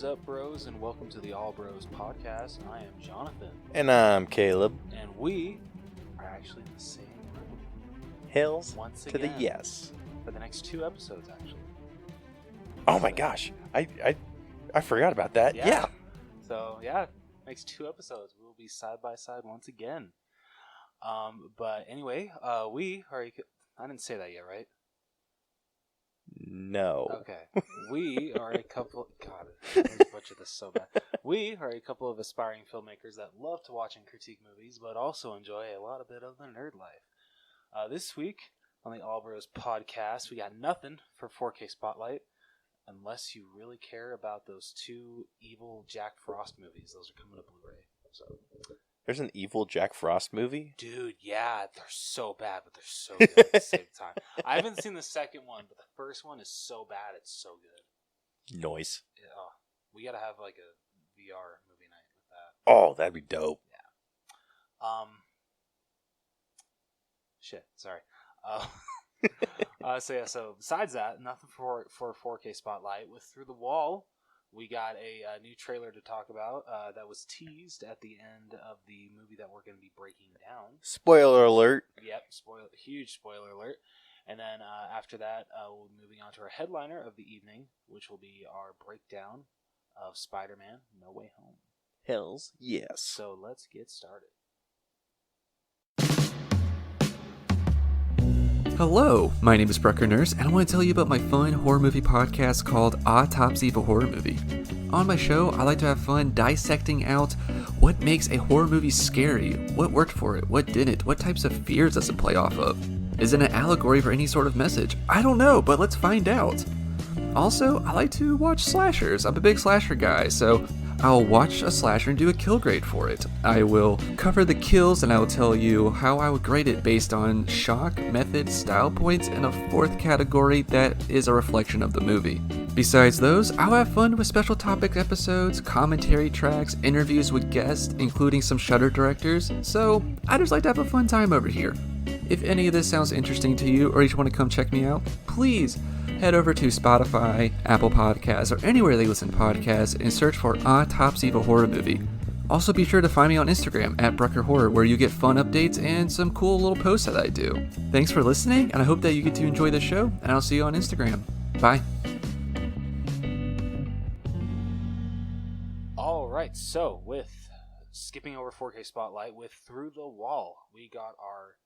up, bros, and welcome to the All Bros podcast. I am Jonathan. And I'm Caleb. And we are actually in the same room. Hills once to again, the yes. For the next 2 episodes, actually. Oh my gosh. I forgot about that. Yeah. So, next 2 episodes. We will be side by side once again. But anyway, we are... I didn't say that yet, right? No. Okay. We are a couple... God, I butchered this so bad. We are a couple of aspiring filmmakers that love to watch and critique movies, but also enjoy a lot of bit of the nerd life. This week, on the All Bros podcast, we got nothing for 4K Spotlight, unless you really care about those 2 evil Jack Frost movies. Those are coming to Blu-ray. So... There's an evil Jack Frost movie? Dude, yeah, they're so bad, but they're so good at the same time. I haven't seen the second one, but the first one is so bad, it's so good. Noise. Yeah, we gotta have like a VR movie night with that. Oh, that'd be dope. Yeah. Shit, sorry. So besides that, nothing for 4K Spotlight. With Through the Wall, we got a new trailer to talk about that was teased at the end of the movie that we're going to be breaking down. Spoiler alert. Yep, huge spoiler alert. And then after that, we'll be moving on to our headliner of the evening, which will be our breakdown of Spider-Man No Way Home. Hells yes. So let's get started. Hello, my name is Brucker Nurse, and I want to tell you about my fun horror movie podcast called Autopsy of a Horror Movie. On my show, I like to have fun dissecting out what makes a horror movie scary, what worked for it, what didn't, what types of fears does it play off of. Is it an allegory for any sort of message? I don't know, but let's find out. Also, I like to watch slashers. I'm a big slasher guy, so I'll watch a slasher and do a kill grade for it. I will cover the kills and I will tell you how I would grade it based on shock, method, style points, and a 4th category that is a reflection of the movie. Besides those, I'll have fun with special topic episodes, commentary tracks, interviews with guests, including some Shudder directors, so I just like to have a fun time over here. If any of this sounds interesting to you or you just want to come check me out, please head over to Spotify, Apple Podcasts, or anywhere they listen to podcasts and search for Autopsy of a Horror Movie. Also be sure to find me on Instagram at Brucker Horror, where you get fun updates and some cool little posts that I do. Thanks for listening, and I hope that you get to enjoy the show, and I'll see you on Instagram. Bye. Alright, so with skipping over 4K Spotlight, with Through the Wall, we got our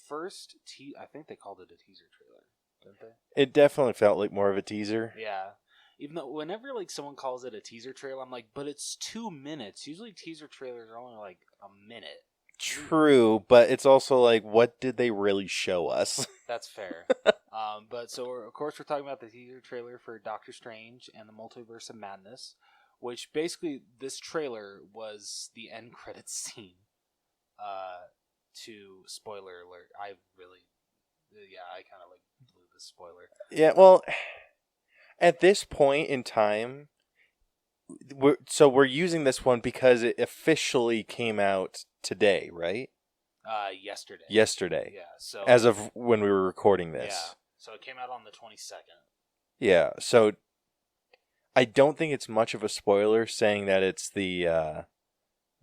first I think they called it a teaser trailer, didn't they? It definitely felt like more of a teaser. Yeah. Even though whenever like someone calls it a teaser trailer, I'm like, but it's 2 minutes. Usually teaser trailers are only like a minute. True, but it's also like, what did they really show us? That's fair. But so of course we're talking about the teaser trailer for Doctor Strange and the Multiverse of Madness, which basically this trailer was the end credits scene. To spoiler alert, I kind of like blew the spoiler. Yeah, well, at this point in time, we're using this one because it officially came out today, right? Yesterday. Yesterday. Yeah. So as of when we were recording this. Yeah. So it came out on the 22nd. Yeah. So I don't think it's much of a spoiler saying that it's the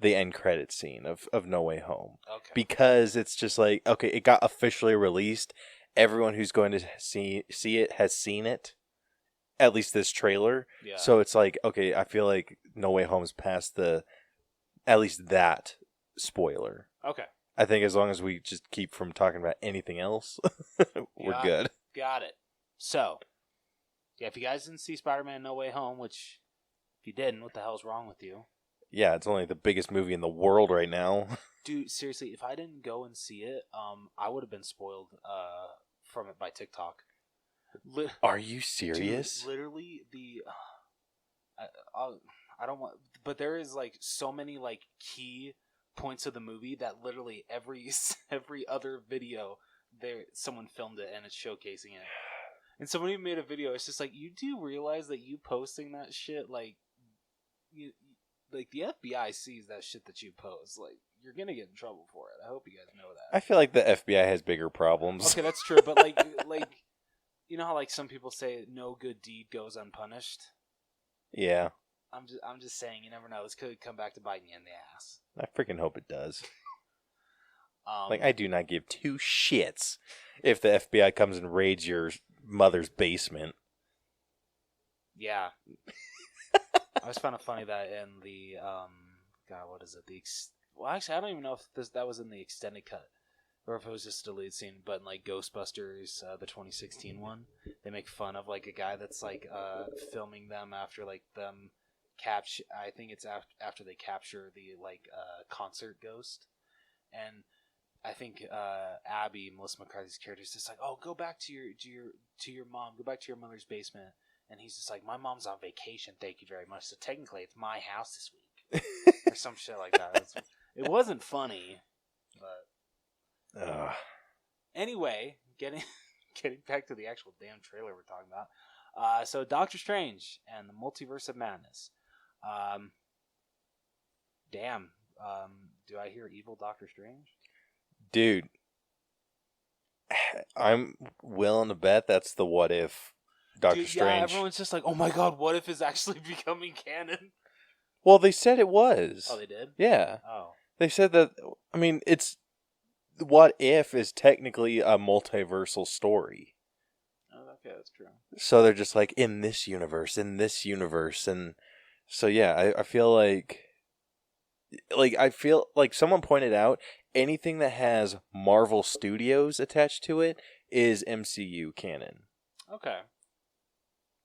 end credit scene of No Way Home. Okay. Because it's just like, okay, it got officially released. Everyone who's going to see it has seen it. At least this trailer. Yeah. So it's like, okay, I feel like No Way Home's past at least that spoiler. Okay. I think as long as we just keep from talking about anything else, we're good. Got it. So, yeah, if you guys didn't see Spider-Man No Way Home, which if you didn't, what the hell's wrong with you? Yeah, it's only the biggest movie in the world right now. Dude, seriously, if I didn't go and see it, I would have been spoiled from it by TikTok. Are you serious? Dude, literally, I don't want, but there is like so many like key points of the movie that literally every other video someone filmed it and it's showcasing it. And somebody made a video. It's just like, you do realize that you posting that shit, like like the FBI sees that shit that you post, like you're gonna get in trouble for it. I hope you guys know that. I feel like the FBI has bigger problems. Okay, that's true, but like you know how like some people say no good deed goes unpunished? Yeah. I'm just saying, you never know. This could come back to bite you in the ass. I freaking hope it does. I do not give two shits if the FBI comes and raids your mother's basement. Yeah. I always found it funny that in the God, what is it? Well, actually, I don't even know if that was in the extended cut or if it was just a deleted scene. But in like Ghostbusters, the 2016 one, they make fun of like a guy that's like filming them after like them capture. I think it's after they capture the like concert ghost, and I think Abby, Melissa McCarthy's character, is just like, "Oh, go back to your mom. Go back to your mother's basement." And he's just like, "My mom's on vacation. Thank you very much. So technically, it's my house this week," or some shit like that. It wasn't funny, but anyway, getting back to the actual damn trailer we're talking about. So Doctor Strange and the Multiverse of Madness. Do I hear evil Doctor Strange? Dude, I'm willing to bet that's the what if Doctor Strange. Yeah, everyone's just like, oh my god, what if is actually becoming canon? Well, they said it was. Oh, they did? Yeah. Oh. They said that, I mean, it's, what if is technically a multiversal story. Oh, okay, that's true. So they're just like, in this universe, and so yeah, I feel like someone pointed out, anything that has Marvel Studios attached to it is MCU canon. Okay.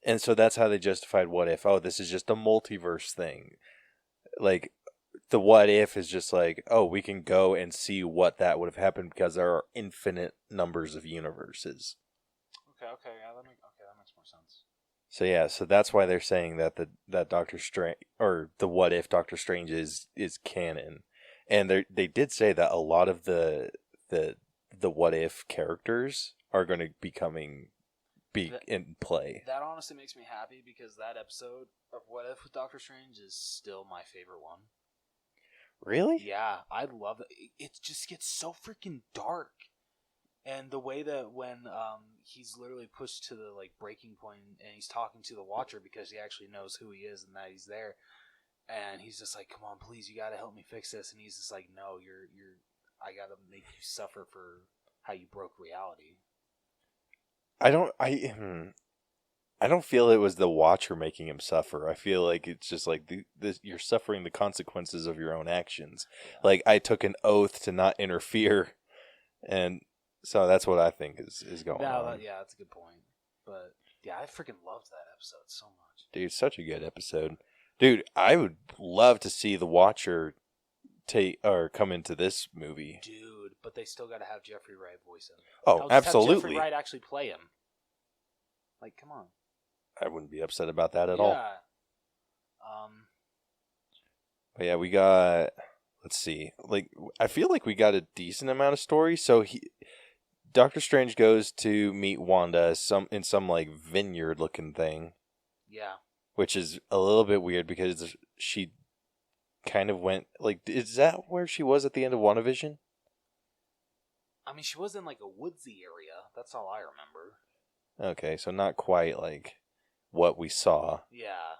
And so that's how they justified what if. Oh, this is just a multiverse thing. Like, the what if is just like, oh, we can go and see what that would have happened because there are infinite numbers of universes. Okay, yeah, that makes more sense. So yeah, so that's why they're saying that that Doctor Strange, or the what if Doctor Strange is canon. And they did say that a lot of the what if characters are going to be in play. That honestly makes me happy because that episode of What If with Doctor Strange is still my favorite one. Really? Yeah, I love it. It just gets so freaking dark. And the way that when he's literally pushed to the like breaking point and he's talking to the Watcher because he actually knows who he is and that he's there. And he's just like, come on, please, you gotta help me fix this. And he's just like, no, I gotta make you suffer for how you broke reality. I don't feel it was the Watcher making him suffer. I feel like it's just like you're suffering the consequences of your own actions. Yeah. Like, I took an oath to not interfere, and so that's what I think is going on. Yeah, that's a good point. But yeah, I freaking loved that episode so much. Dude, such a good episode. Dude, I would love to see the Watcher come into this movie. Dude, but they still got to have Jeffrey Wright voice him. Oh, absolutely. Have Jeffrey Wright actually play him. Like, come on. I wouldn't be upset about that at all. Yeah. But yeah, we got. Let's see. Like, I feel like we got a decent amount of story. So Doctor Strange goes to meet Wanda in some like vineyard looking thing. Yeah. Which is a little bit weird because she kind of went like, is that where she was at the end of WandaVision? I mean, she was in like a woodsy area. That's all I remember. Okay, so not quite like what we saw. Yeah.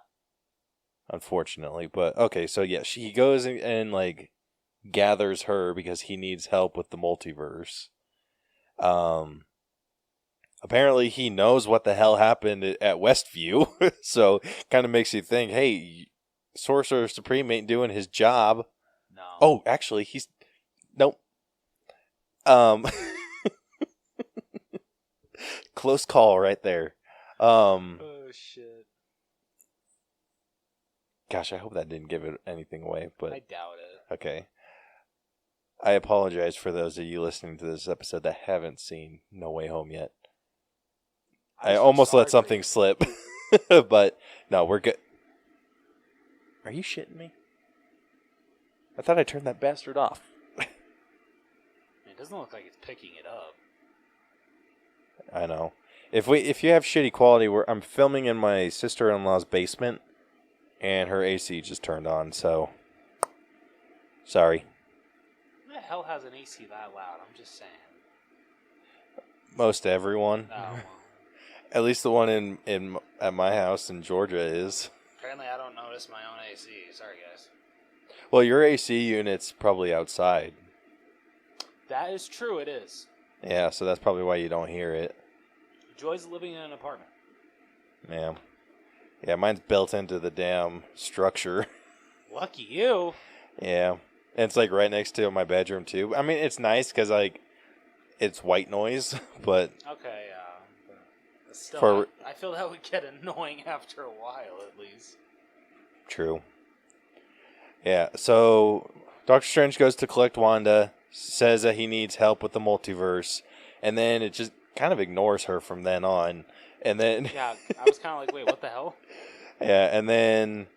Unfortunately, but okay, so yeah, he goes and like gathers her because he needs help with the multiverse. Apparently he knows what the hell happened at Westview, so kind of makes you think, hey, Sorcerer Supreme ain't doing his job. No. Oh, actually, nope. Close call right there. Oh, shit. Gosh, I hope that didn't give it anything away, but I doubt it. Okay. I apologize for those of you listening to this episode that haven't seen No Way Home yet. I almost let something slip, but no, we're good. Are you shitting me? I thought I turned that bastard off. It doesn't look like it's picking it up. I know. If you have shitty quality, I'm filming in my sister-in-law's basement, and her AC just turned on, so sorry. Who the hell has an AC that loud? I'm just saying. Most everyone. Oh, well. At least the one at my house in Georgia is. Apparently, I don't notice my own AC. Sorry, guys. Well, your AC unit's probably outside. That is true. It is. Yeah, so that's probably why you don't hear it. Joy's living in an apartment. Yeah. Yeah, mine's built into the damn structure. Lucky you. Yeah. And it's like right next to my bedroom too. I mean, it's nice because like it's white noise, but Okay, but still, for I feel that would get annoying after a while, at least. true. Yeah. So Doctor Strange goes to collect Wanda, says that he needs help with the multiverse, and then it just kind of ignores her from then on. And then Yeah, I was kind of like, wait, what the hell? yeah, and then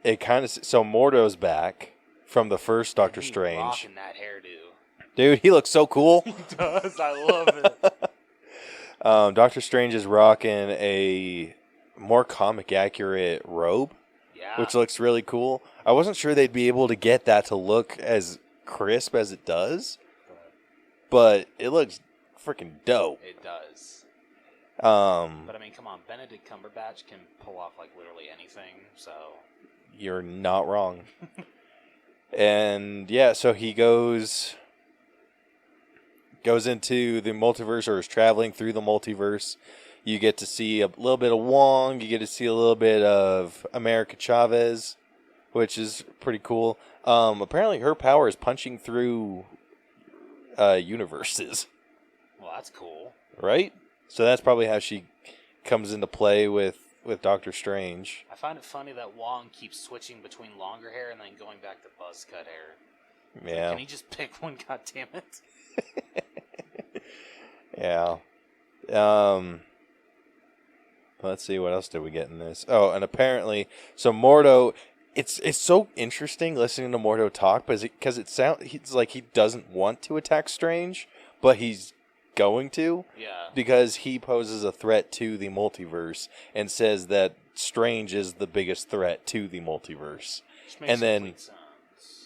it kind of so Mordo's back from the first Doctor He's Strange. rocking that hairdo. Dude, he looks so cool. He does. I love it. Doctor Strange is rocking a more comic accurate robe, Yeah. which looks really cool. I wasn't sure they'd be able to get that to look as crisp as it does, but it looks freaking dope. It does. But But I mean, come on, Benedict Cumberbatch can pull off like literally anything. So you're not wrong. And yeah, so he goes into the multiverse, or is traveling through the multiverse. You get to see a little bit of Wong. You get to see a little bit of America Chavez, which is pretty cool. Apparently, her power is punching through universes, well, that's cool. right? So that's probably how she comes into play with Doctor Strange. I find it funny that Wong keeps switching between longer hair and then going back to buzz cut hair. Yeah. Can he just pick one? God damn it! Yeah. Let's see, what else did we get in this? Oh, and apparently, so Mordo, it's so interesting listening to Mordo talk, because he's like he doesn't want to attack Strange, but he's going to. Yeah. Because he poses a threat to the multiverse and says that Strange is the biggest threat to the multiverse. Which makes And then- complete sense.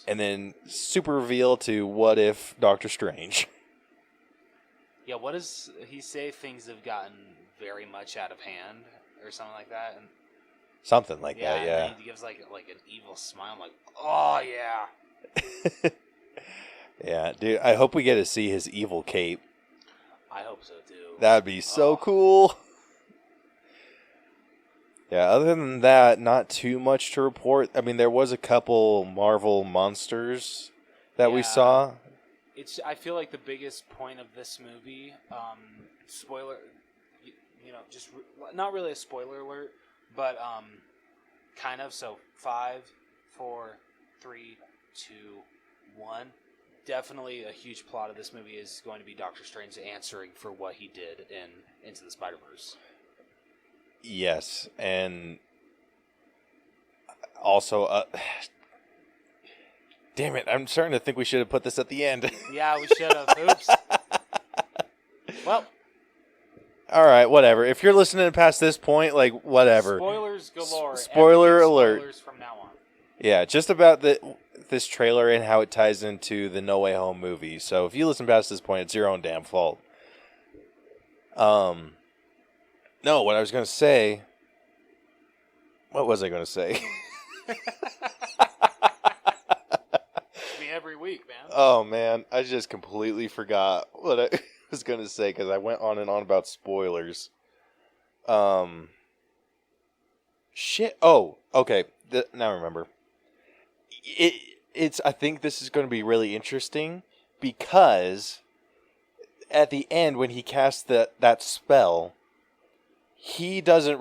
And then super reveal to what if Doctor Strange. Yeah, what does he say? Things have gotten very much out of hand, or something like that. And Something like that, and yeah. then he gives like an evil smile. I'm like, oh yeah. Yeah, dude, I hope we get to see his evil cape. I hope so too. That'd be so cool. Yeah, other than that, not too much to report. I mean, there was a couple Marvel monsters that we Yeah. saw. I feel like the biggest point of this movie, spoiler, just not really a spoiler alert, but kind of. So 5, 4, 3, 2, 1. Definitely a huge plot of this movie is going to be Doctor Strange answering for what he did in Into the Spider-Verse. Yes, and also, damn it, I'm starting to think we should have put this at the end. Yeah, we should have. Oops. Well, all right, whatever. If you're listening past this point, like, whatever. spoilers galore. Spoiler Everything alert. Spoilers from now on. Yeah, just about this trailer and how it ties into the No Way Home movie. So if you listen past this point, it's your own damn fault. No, what I was going to say... What was I going to say? Me every week, man. Oh, man. I just completely forgot what I was going to say because I went on and on about spoilers. Shit. Oh, okay. Now I remember. I think this is going to be really interesting because at the end when he casts that spell, he doesn't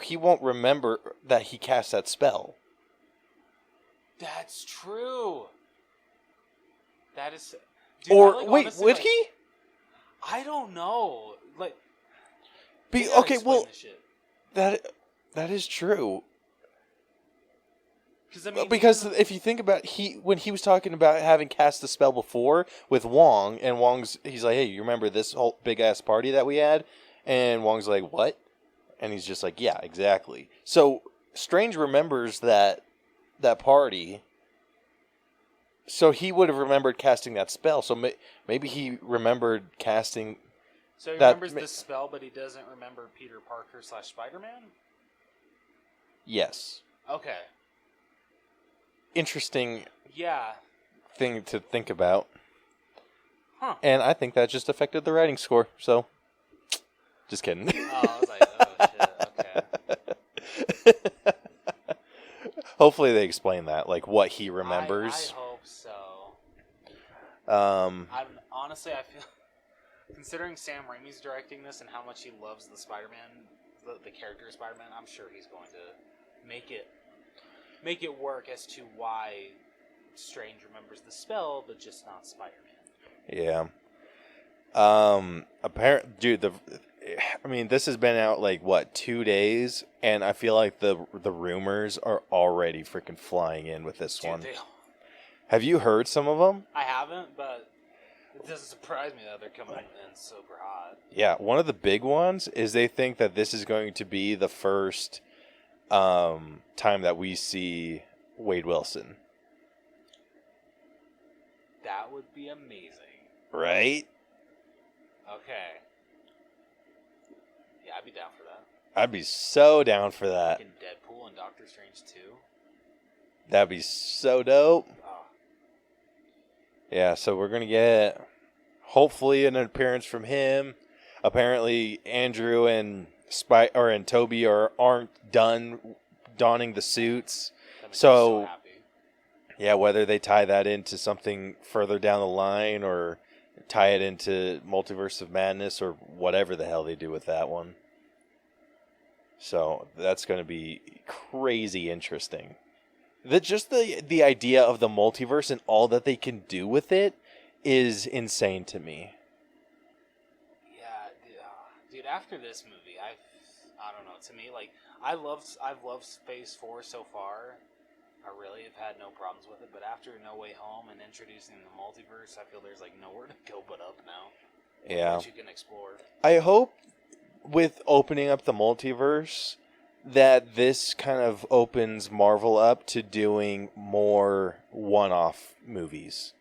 he won't remember that he cast that spell. That's true. That is. Or wait, would he? I don't know. Like, Okay, well, that is true. Because if you think about when he was talking about having cast the spell before with Wong, and he's like, hey, you remember this whole big ass party that we had? And Wong's like, what? And he's just like, yeah, exactly. So Strange remembers that party. So he would have remembered casting that spell. So maybe he remembered casting. So he remembers the spell, but he doesn't remember Peter Parker / Spider-Man? Yes. Okay. Interesting Yeah. thing to think about. Huh. And I think that just affected the writing score, so just kidding. Oh, I was like, oh shit, okay. Hopefully they explain that, like what he remembers. I hope so. Honestly, I feel, considering Sam Raimi's directing this and how much he loves the Spider-Man, the character of Spider-Man, I'm sure he's going to make it work as to why Strange remembers the spell, but just not Spider-Man. Yeah. This has been out like what, 2 days, and I feel like the rumors are already freaking flying in with this one. Have you heard some of them? I haven't, but it doesn't surprise me that they're coming in super hot. Yeah, one of the big ones is they think that this is going to be the first time that we see Wade Wilson. That would be amazing. Right? Okay. Yeah, I'd be down for that. I'd be so down for that. In Deadpool and Doctor Strange 2. That'd be so dope. Oh. Yeah, so we're going to get, hopefully, an appearance from him. Apparently, Andrew and Toby aren't done donning the suits. That makes me so happy. Yeah, whether they tie that into something further down the line or tie it into Multiverse of Madness or whatever the hell they do with that one. So that's going to be crazy interesting. The idea of the multiverse and all that they can do with it is insane to me. Yeah, dude. After this movie, I don't know. To me, like I've loved Phase 4 so far. I really have had no problems with it, but after No Way Home and introducing the multiverse, I feel there's like nowhere to go but up now. Yeah. Which you can explore. I hope with opening up the multiverse that this kind of opens Marvel up to doing more one-off movies.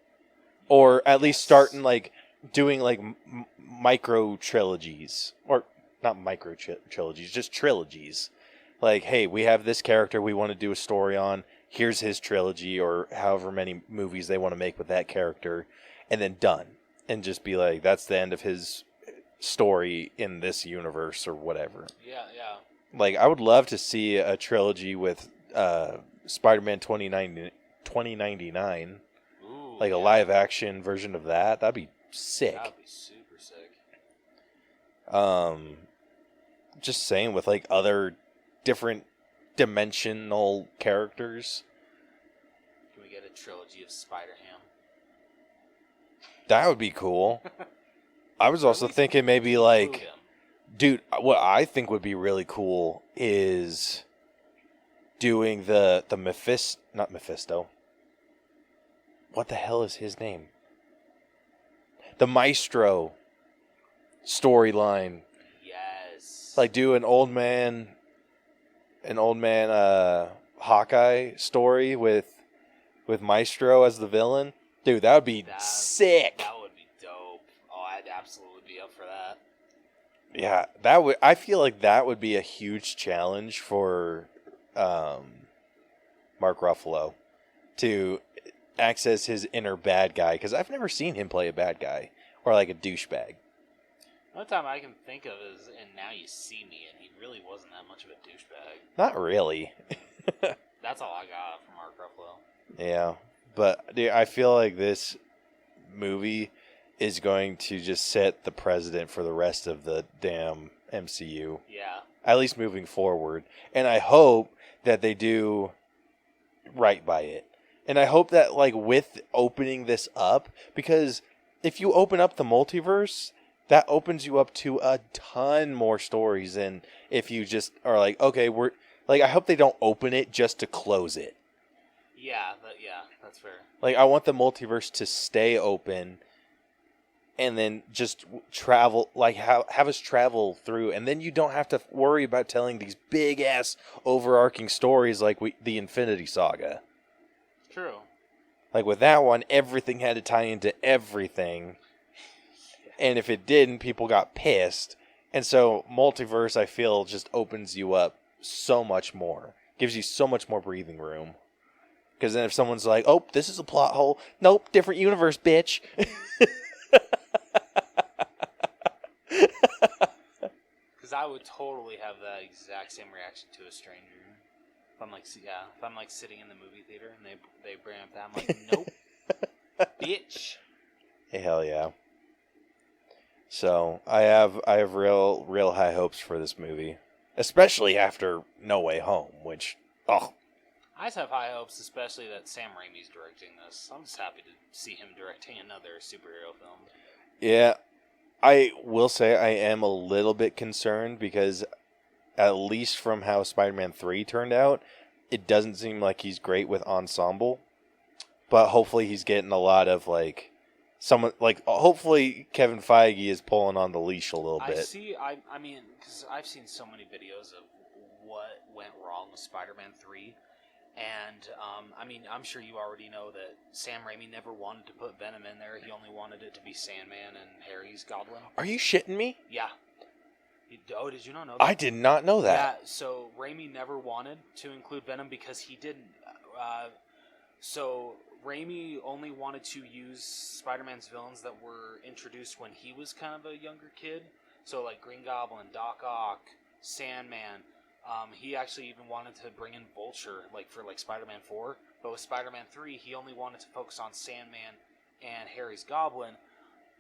Or at least starting like doing like micro trilogies. Or not micro trilogies, just trilogies. Like, hey, we have this character we want to do a story on. Here's his trilogy or however many movies they want to make with that character. And then done. And just be like, that's the end of his story in this universe or whatever. Yeah. Like, I would love to see a trilogy with Spider-Man 2099. Ooh, like a live-action version of that. That'd be sick. That'd be super sick. Just saying, with like other different dimensional characters. Can we get a trilogy of Spider-Ham? That would be cool. I was also thinking maybe like, dude, what I think would be really cool is doing the not Mephisto. What the hell is his name? The Maestro storyline. Yes. Like do an old man Hawkeye story with Maestro as the villain. Dude, that would be sick. That would be dope. Oh, I'd absolutely be up for that. Yeah, I feel like that would be a huge challenge for Mark Ruffalo to access his inner bad guy, because I've never seen him play a bad guy or like a douchebag. The only time I can think of is in Now You See Me, and he really wasn't that much of a douchebag. Not really. That's all I got from Mark Ruffalo. Yeah, but dude, I feel like this movie is going to just set the precedent for the rest of the damn MCU. Yeah. At least moving forward. And I hope that they do right by it. And I hope that, like, with opening this up, because if you open up the multiverse, that opens you up to a ton more stories than if you just are like, okay, I hope they don't open it just to close it. Yeah, that's fair. Like, I want the multiverse to stay open and then just travel, like, have us travel through, and then you don't have to worry about telling these big-ass overarching stories like the Infinity Saga. True. Like, with that one, everything had to tie into everything, and if it didn't, people got pissed. And so, Multiverse, I feel, just opens you up so much more. Gives you so much more breathing room. Because then if someone's like, oh, this is a plot hole. Nope, different universe, bitch. Because I would totally have that exact same reaction to a stranger. If I'm like, sitting in the movie theater and they bring up that, I'm like, nope, bitch. Hey, hell yeah. So I have real high hopes for this movie, especially after No Way Home, which I just have high hopes, especially that Sam Raimi's directing this. I'm just happy to see him directing another superhero film. Yeah, I will say I am a little bit concerned because at least from how Spider-Man 3 turned out, it doesn't seem like he's great with ensemble. But hopefully he's getting a lot of hopefully Kevin Feige is pulling on the leash a little bit. I mean, because I've seen so many videos of what went wrong with Spider-Man 3. And, I mean, I'm sure you already know that Sam Raimi never wanted to put Venom in there. He only wanted it to be Sandman and Harry's Goblin. Are you shitting me? Yeah. Did you not know that? I did not know that. Yeah, so Raimi never wanted to include Venom because he didn't. So Raimi only wanted to use Spider-Man's villains that were introduced when he was kind of a younger kid. So, like Green Goblin, Doc Ock, Sandman. He actually even wanted to bring in Vulture, for Spider-Man 4. But with Spider-Man 3, he only wanted to focus on Sandman and Harry's Goblin.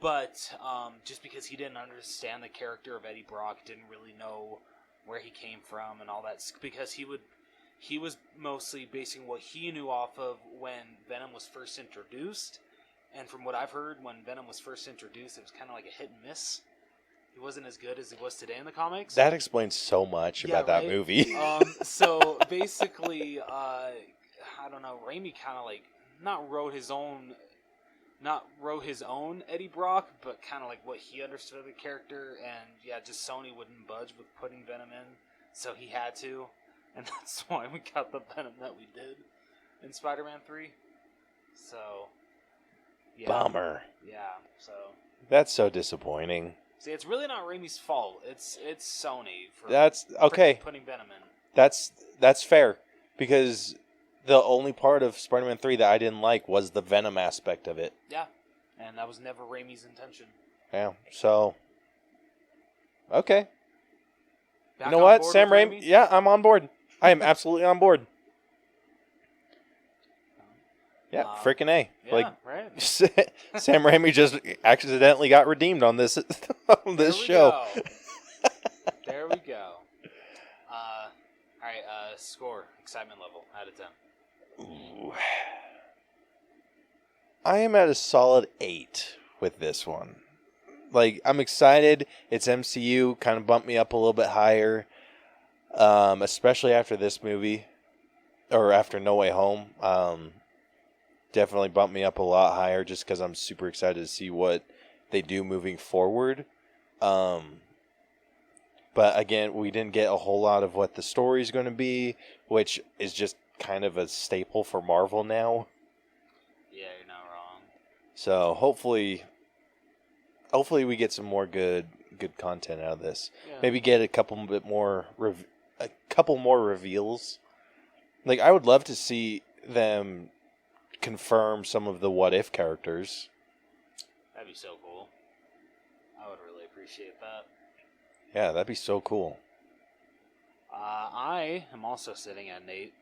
But just because he didn't understand the character of Eddie Brock, didn't really know where he came from and all that, because he was mostly basing what he knew off of when Venom was first introduced. And from what I've heard, when Venom was first introduced, it was kind of like a hit and miss. He wasn't as good as he was today in the comics. That explains so much about that movie. So basically, I don't know, Raimi kind of not wrote his own Eddie Brock, but kind of what he understood of the character, and yeah, just Sony wouldn't budge with putting Venom in, so he had to, and that's why we got the Venom that we did in Spider-Man 3. So, yeah. Bummer. Yeah, so. That's so disappointing. See, it's really not Raimi's fault. It's Sony for putting Venom in. That's fair, because the only part of Spider-Man 3 that I didn't like was the Venom aspect of it. Yeah, and that was never Raimi's intention. Yeah, so okay. Back you know what, board Sam Raimi? Yeah, I'm on board. I am absolutely on board. Yeah, freaking A. Yeah, right. Sam Raimi just accidentally got redeemed on this show. There we go. All right, score, excitement level, out of 10. Ooh. I am at a solid 8 with this one. I'm excited. It's MCU, kind of bumped me up a little bit higher, especially after this movie, or after No Way Home. Definitely bumped me up a lot higher just because I'm super excited to see what they do moving forward. But again, we didn't get a whole lot of what the story's going to be, which is just kind of a staple for Marvel now. Yeah, you're not wrong. So hopefully we get some more good content out of this. Yeah. Maybe get a couple more reveals. I would love to see them confirm some of the what if characters. That'd be so cool. I would really appreciate that. Yeah, that'd be so cool. I am also sitting at an 8.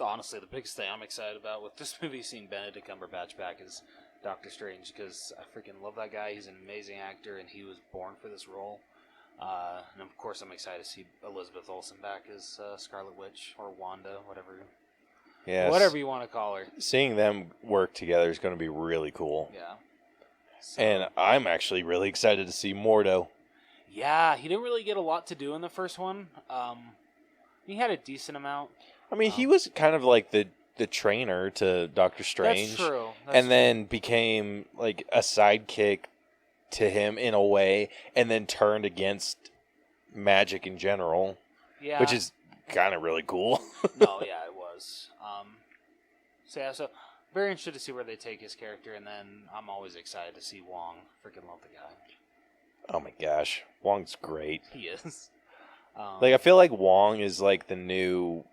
Honestly, the biggest thing I'm excited about with this movie, seeing Benedict Cumberbatch back as Doctor Strange, because I freaking love that guy. He's an amazing actor, and he was born for this role. And of course, I'm excited to see Elizabeth Olsen back as Scarlet Witch, or Wanda, whatever you want to call her. Seeing them work together is going to be really cool. Yeah. So, and I'm actually really excited to see Mordo. Yeah, he didn't really get a lot to do in the first one. He had a decent amount. I mean, he was kind of like the trainer to Doctor Strange. That's true. Then became a sidekick to him in a way, and then turned against magic in general. Yeah. Which is kind of really cool. No, yeah, it was. So very interested to see where they take his character, and then I'm always excited to see Wong. Freaking love the guy. Oh my gosh, Wong's great. He is. Like, I feel like Wong is like the new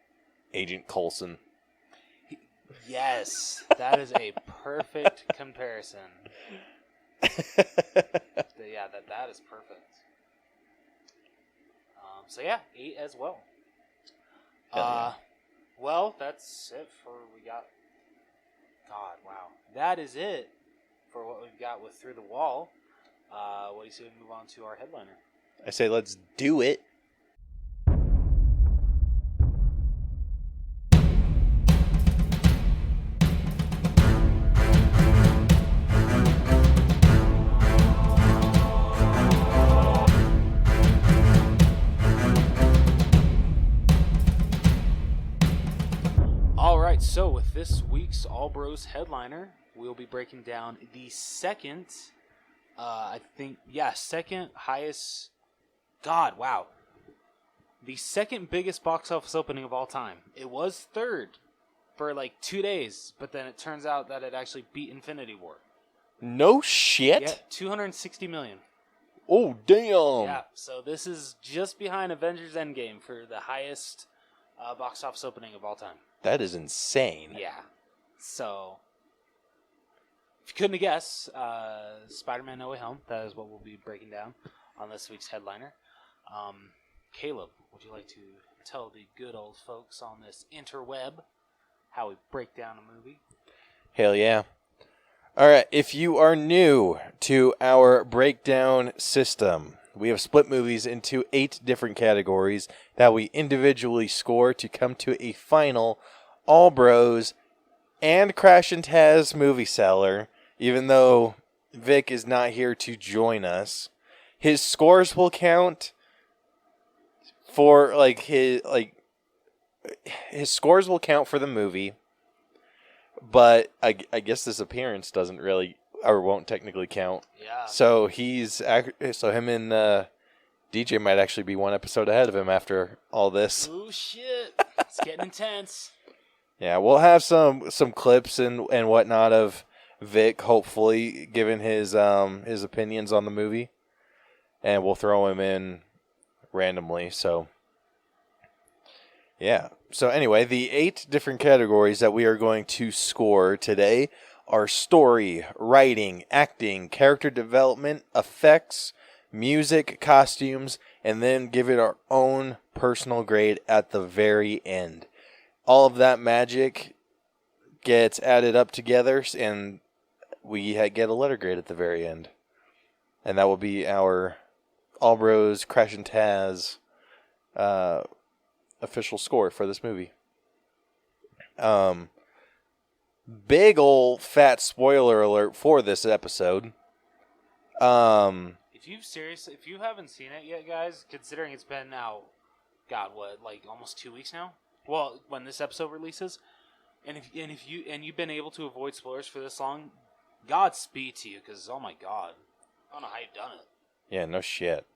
Agent Coulson. Yes, that is a perfect comparison. Yeah, that is perfect. So yeah, 8 as well. Yeah. Well, that's it for we got. God, wow, that is it for what we've got with Through the Wall. What do you say we move on to our headliner? I say let's do it. Alright, so with this week's All Bros headliner, we'll be breaking down the second highest. God, wow. The second biggest box office opening of all time. It was third for like 2 days, but then it turns out that it actually beat Infinity War. No shit? Yeah, 260 million. Oh, damn. Yeah, so this is just behind Avengers Endgame for the highest box office opening of all time. That is insane. Yeah. So, if you couldn't have guessed, Spider-Man No Way Home, that is what we'll be breaking down on this week's headliner. Caleb, would you like to tell the good old folks on this interweb how we break down a movie? Hell yeah. All right, if you are new to our breakdown system, we have split movies into 8 different categories that we individually score to come to a final All Bros and Crash and Taz movie Cellar. Even though Vic is not here to join us, his scores will count for his scores will count for the movie. But I guess this appearance doesn't really, or won't technically count. Yeah. So him and DJ might actually be 1 episode ahead of him after all this. Oh shit! It's getting intense. Yeah, we'll have some clips and whatnot of Vic, hopefully giving his opinions on the movie, and we'll throw him in randomly. So. Yeah. So anyway, the 8 different categories that we are going to score today are story, writing, acting, character development, effects, music, costumes, and then give it our own personal grade at the very end. All of that magic gets added up together, and we get a letter grade at the very end. And that will be our All Bros Crash and Taz official score for this movie. Big ol' fat spoiler alert for this episode. If you haven't seen it yet, guys, considering it's been now, God, what, like almost 2 weeks now? Well, when this episode releases, and you've been able to avoid spoilers for this long, Godspeed to you, because oh my God, I don't know how you've done it. Yeah, no shit.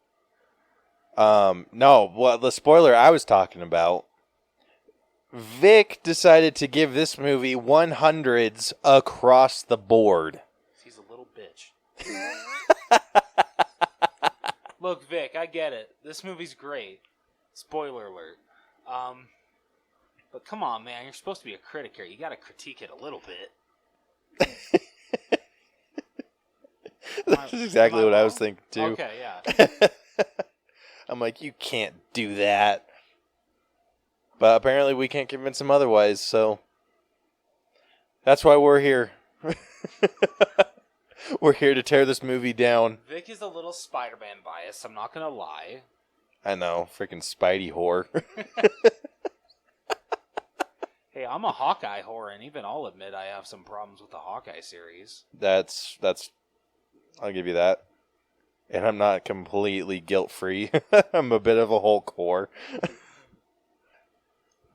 No, well, the spoiler I was talking about, Vic decided to give this movie 100s across the board. He's a little bitch. Look, Vic, I get it. This movie's great. Spoiler alert. But come on, man. You're supposed to be a critic here. You gotta critique it a little bit. That's exactly what I was thinking, too. Okay, yeah. I'm like, you can't do that. But apparently we can't convince him otherwise, so that's why we're here. We're here to tear this movie down. Vic is a little Spider-Man biased, I'm not gonna lie. I know, freaking Spidey whore. Hey, I'm a Hawkeye whore, and even I'll admit I have some problems with the Hawkeye series. That's I'll give you that. And I'm not completely guilt-free. I'm a bit of a Hulk whore.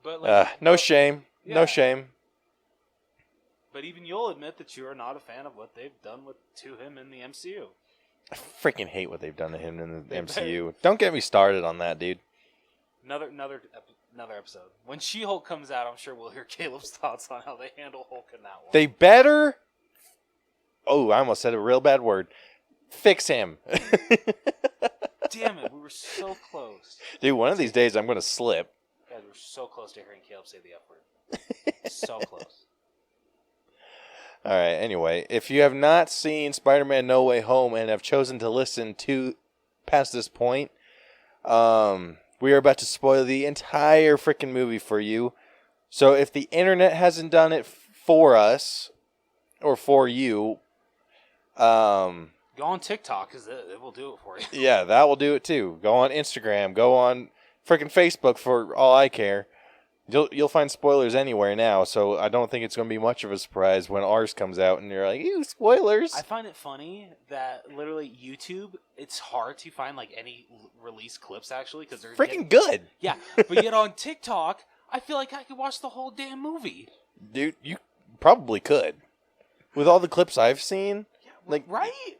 But no shame. Yeah. No shame. But even you'll admit that you are not a fan of what they've done to him in the MCU. I freaking hate what they've done to him in the MCU. Don't get me started on that, dude. Another episode. When She-Hulk comes out, I'm sure we'll hear Caleb's thoughts on how they handle Hulk in that one. They better... Oh, I almost said a real bad word. Fix him. Damn damn it. We were so close. Dude, one of these days I'm going to slip. Yeah, we were so close to hearing Caleb say the F word. So close. All right, anyway, if you have not seen Spider-Man No Way Home and have chosen to listen to past this point, we are about to spoil the entire freaking movie for you. So if the internet hasn't done it for us, or for you, go on TikTok, because it will do it for you. Yeah, that will do it too. Go on Instagram, go on freaking Facebook for all I care. You'll find spoilers anywhere now, so I don't think it's going to be much of a surprise when ours comes out and you're like, ew, spoilers. I find it funny that literally YouTube, it's hard to find like any release clips actually because they're freaking good. Yeah, but yet on TikTok, I feel like I could watch the whole damn movie. Dude, you probably could. With all the clips I've seen, like right?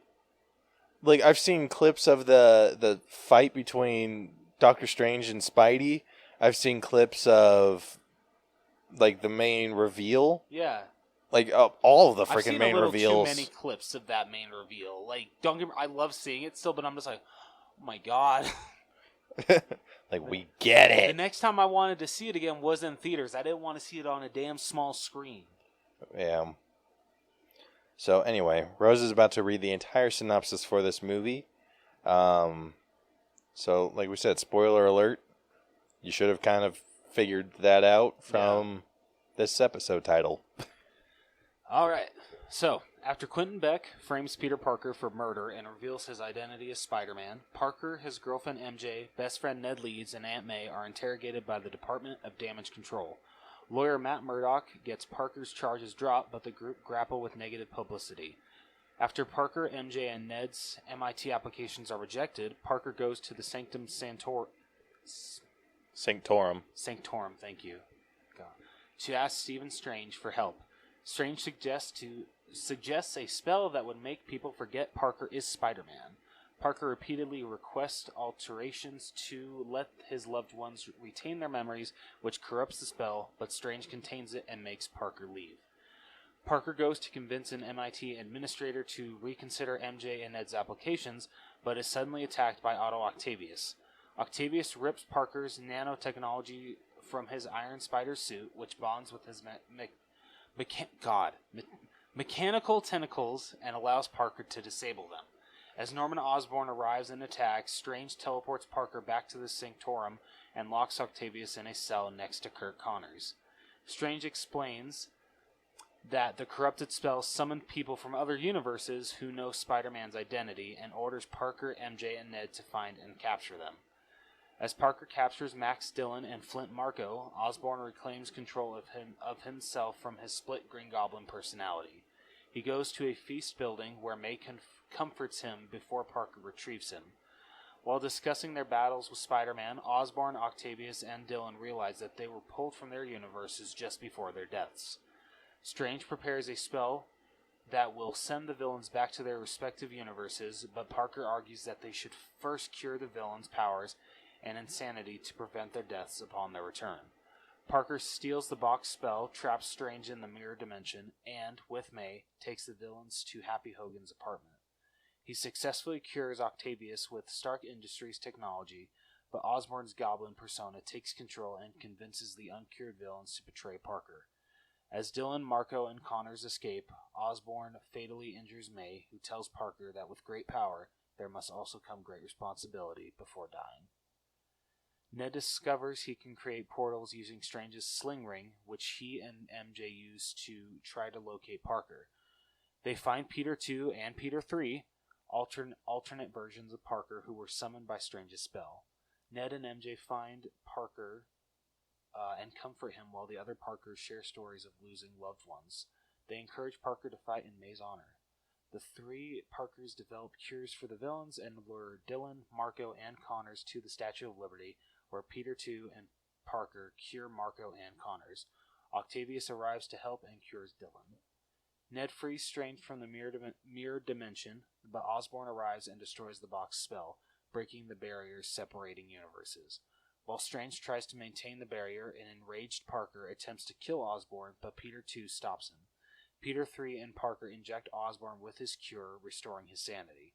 Like I've seen clips of the fight between Doctor Strange and Spidey. I've seen clips of, like, the main reveal. Yeah. Like, all of the freaking main reveals. I've seen a little too many clips of that main reveal. Like, don't get me, I love seeing it still, but I'm just like, oh my god. Like, we get it. The next time I wanted to see it again was in theaters. I didn't want to see it on a damn small screen. Yeah. So, anyway, Rose is about to read the entire synopsis for this movie. So, like we said, spoiler alert. You should have kind of figured that out from this episode title. All right. So, after Quentin Beck frames Peter Parker for murder and reveals his identity as Spider-Man, Parker, his girlfriend MJ, best friend Ned Leeds, and Aunt May are interrogated by the Department of Damage Control. Lawyer Matt Murdock gets Parker's charges dropped, but the group grapple with negative publicity. After Parker, MJ, and Ned's MIT applications are rejected, Parker goes to the Sanctorum, thank you, God, to ask Stephen Strange for help. Strange suggests a spell that would make people forget Parker is Spider-Man. Parker repeatedly requests alterations to let his loved ones retain their memories, which corrupts the spell, but Strange contains it and makes Parker leave. Parker goes to convince an MIT administrator to reconsider MJ and Ned's applications, but is suddenly attacked by Otto Octavius. Octavius rips Parker's nanotechnology from his Iron Spider suit, which bonds with his mechanical tentacles and allows Parker to disable them. As Norman Osborn arrives and attacks, Strange teleports Parker back to the Sanctorum and locks Octavius in a cell next to Kurt Connors. Strange explains that the corrupted spell summoned people from other universes who know Spider-Man's identity and orders Parker, MJ, and Ned to find and capture them. As Parker captures Max Dillon and Flint Marko, Osborn reclaims control of himself from his split Green Goblin personality. He goes to a feast building where May comforts him before Parker retrieves him. While discussing their battles with Spider-Man, Osborn, Octavius, and Dillon realize that they were pulled from their universes just before their deaths. Strange prepares a spell that will send the villains back to their respective universes, but Parker argues that they should first cure the villains' powers and insanity to prevent their deaths upon their return. Parker steals the box spell, traps Strange in the mirror dimension, and, with May, takes the villains to Happy Hogan's apartment. He successfully cures Octavius with Stark Industries technology, but Osborn's Goblin persona takes control and convinces the uncured villains to betray Parker. As Dillon, Marko, and Connors escape, Osborn fatally injures May, who tells Parker that with great power, there must also come great responsibility before dying. Ned discovers he can create portals using Strange's sling ring, which he and MJ use to try to locate Parker. They find Peter 2 and Peter 3, alternate versions of Parker who were summoned by Strange's spell. Ned and MJ find Parker and comfort him while the other Parkers share stories of losing loved ones. They encourage Parker to fight in May's honor. The three Parkers develop cures for the villains and lure Dillon, Marko, and Connors to the Statue of Liberty, where Peter 2 and Parker cure Marko and Connors. Octavius arrives to help and cures Dillon. Ned frees Strange from the mirror dimension, but Osborn arrives and destroys the box spell, breaking the barriers separating universes. While Strange tries to maintain the barrier, an enraged Parker attempts to kill Osborn, but Peter 2 stops him. Peter 3 and Parker inject Osborn with his cure, restoring his sanity.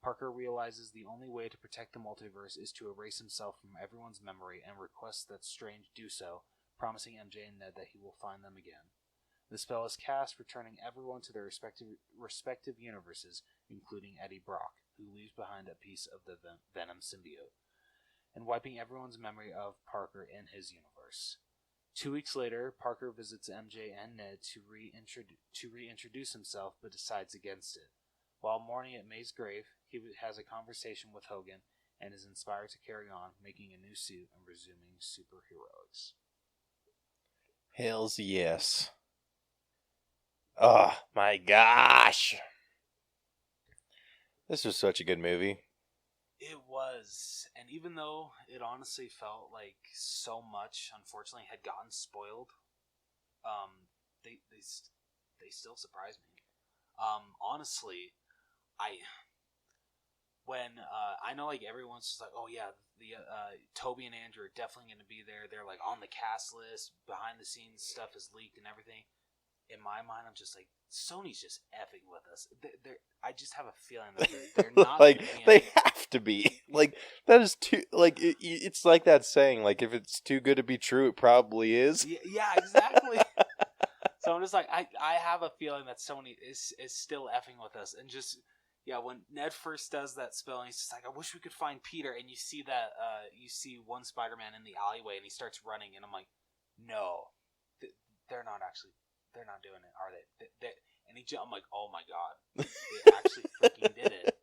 Parker realizes the only way to protect the multiverse is to erase himself from everyone's memory and requests that Strange do so, promising MJ and Ned that he will find them again. The spell is cast, returning everyone to their respective universes, including Eddie Brock, who leaves behind a piece of the Venom symbiote, and wiping everyone's memory of Parker in his universe. 2 weeks later, Parker visits MJ and Ned to reintroduce himself, but decides against it. While mourning at May's grave, he has a conversation with Hogan and is inspired to carry on, making a new suit and resuming superheroics. Hells yes. Oh my gosh. This was such a good movie. It was, and even though it honestly felt like so much, unfortunately, had gotten spoiled, they still surprised me. Honestly, I know like everyone's just like, oh yeah, the Toby and Andrew are definitely going to be there. They're like on the cast list, behind the scenes stuff is leaked and everything. In my mind, I'm just like, Sony's just effing with us. I just have a feeling that they're not like they it. have to be. Like that is too. Like it's like that saying. Like if it's too good to be true, it probably is. Yeah, exactly. So I'm just like, I have a feeling that Sony is still effing with us, and just when Ned first does that spell, and he's just like, I wish we could find Peter, and you see that you see one Spider-Man in the alleyway, and he starts running, and I'm like, no, they're not actually. They're not doing it, are they? I'm like, oh my god, they actually freaking did it.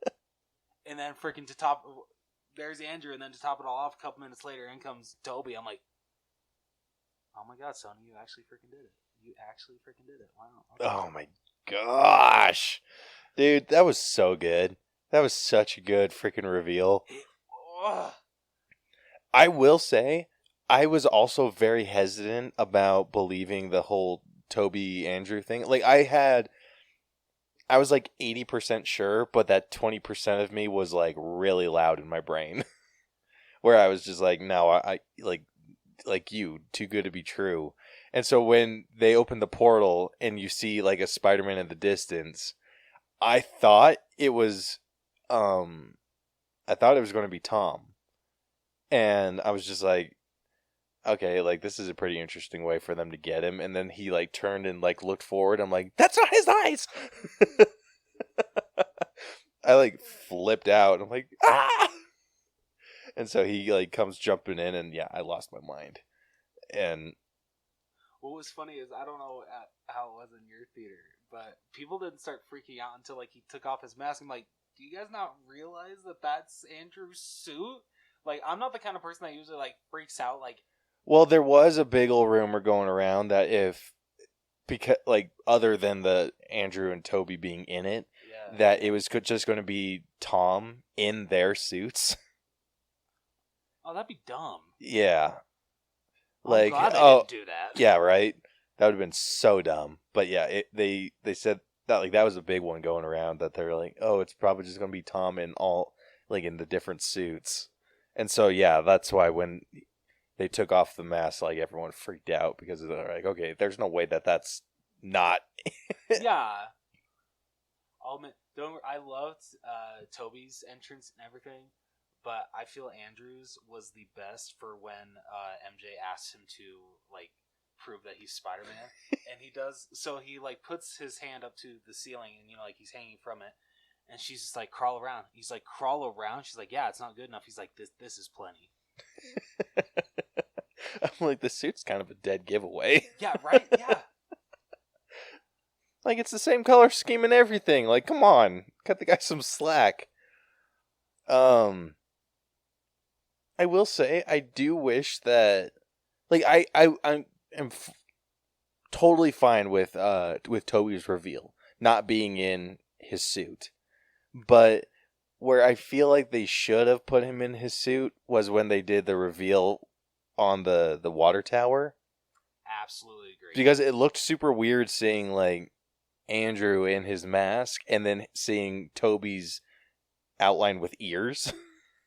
And then freaking there's Andrew, and then to top it all off, a couple minutes later, in comes Toby. I'm like, oh my god, Sony, you actually freaking did it. You actually freaking did it. Wow. Okay. Oh my gosh, dude, that was so good. That was such a good freaking reveal. I will say, I was also very hesitant about believing the whole Toby Andrew thing. Like I was like 80% sure, but that 20% of me was like really loud in my brain where I was just like, no, I like you, too good to be true. And so when they opened the portal and you see like a Spider-Man in the distance, I thought it was going to be Tom. And I was just like, okay, like this is a pretty interesting way for them to get him. And then he like turned and like looked forward. I'm like, that's not his eyes. I like flipped out. I'm like, ah. And so he like comes jumping in, and I lost my mind. And what was funny is, I don't know how it was in your theater, but people didn't start freaking out until like he took off his mask. I'm like, do you guys not realize that that's Andrew's suit? Like, I'm not the kind of person that usually like freaks out. Like, well, there was a big old rumor going around that because like other than the Andrew and Toby being in it, that it was just going to be Tom in their suits. Oh, that'd be dumb. Yeah. I'm glad they didn't do that. Yeah, right. That would have been so dumb. But yeah, they said that like that was a big one going around, that they're like, oh, it's probably just going to be Tom in all like in the different suits. And so that's why when they took off the mask, like everyone freaked out, because they're like, okay, there's no way that's not. Yeah. Oh man, I loved Toby's entrance and everything, but I feel Andrew's was the best for when MJ asked him to like prove that he's Spider-Man, and he does. So he like puts his hand up to the ceiling, and like he's hanging from it. And she's just like, crawl around. He's like, crawl around? She's like, yeah, it's not good enough. He's like, this is plenty. I'm like, the suit's kind of a dead giveaway. Yeah, right? Yeah. Like, it's the same color scheme and everything. Like, come on. Cut the guy some slack. I will say, I do wish that... Like, I'm totally fine with Toby's reveal. Not being in his suit. But where I feel like they should have put him in his suit was when they did the reveal on the water tower. Absolutely agree. Because it looked super weird seeing like Andrew in his mask and then seeing Toby's outline with ears.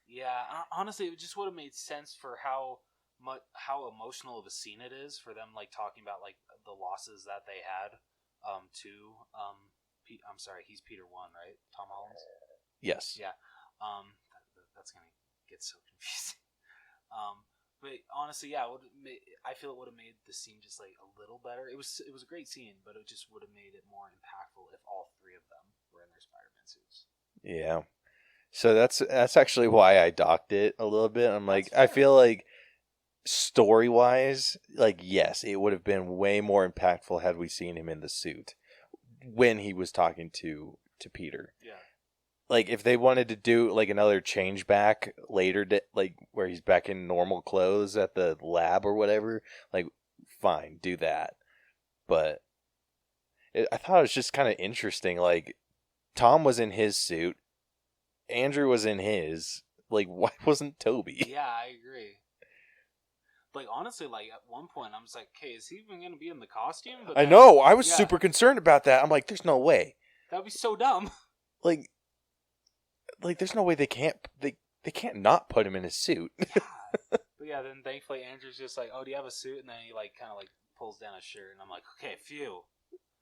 Yeah, honestly, it just would have made sense for how emotional of a scene it is for them, like talking about like the losses that they had I'm sorry, he's Peter 1, right? Tom Holland? Yes. Yeah. That's gonna get so confusing. But honestly, yeah, I feel it would have made the scene just like a little better. It was a great scene, but it just would have made it more impactful if all three of them were in their Spider-Man suits. Yeah. So that's actually why I docked it a little bit. I'm like, I feel like story-wise, like, yes, it would have been way more impactful had we seen him in the suit when he was talking to Peter. Yeah. Like, if they wanted to do, like, another change back later, like, where he's back in normal clothes at the lab or whatever, like, fine, do that. But I thought it was just kind of interesting. Like, Tom was in his suit. Andrew was in his. Like, why wasn't Toby? Yeah, I agree. Like, honestly, like, at one point, I was like, okay, is he even going to be in the costume? But I know. I was super concerned about that. I'm like, there's no way. That would be so dumb. Like, there's no way they can't not put him in his suit. Yeah. But yeah, then thankfully Andrew's just like, oh, do you have a suit? And then he like kind of like pulls down his shirt, and I'm like, okay, phew.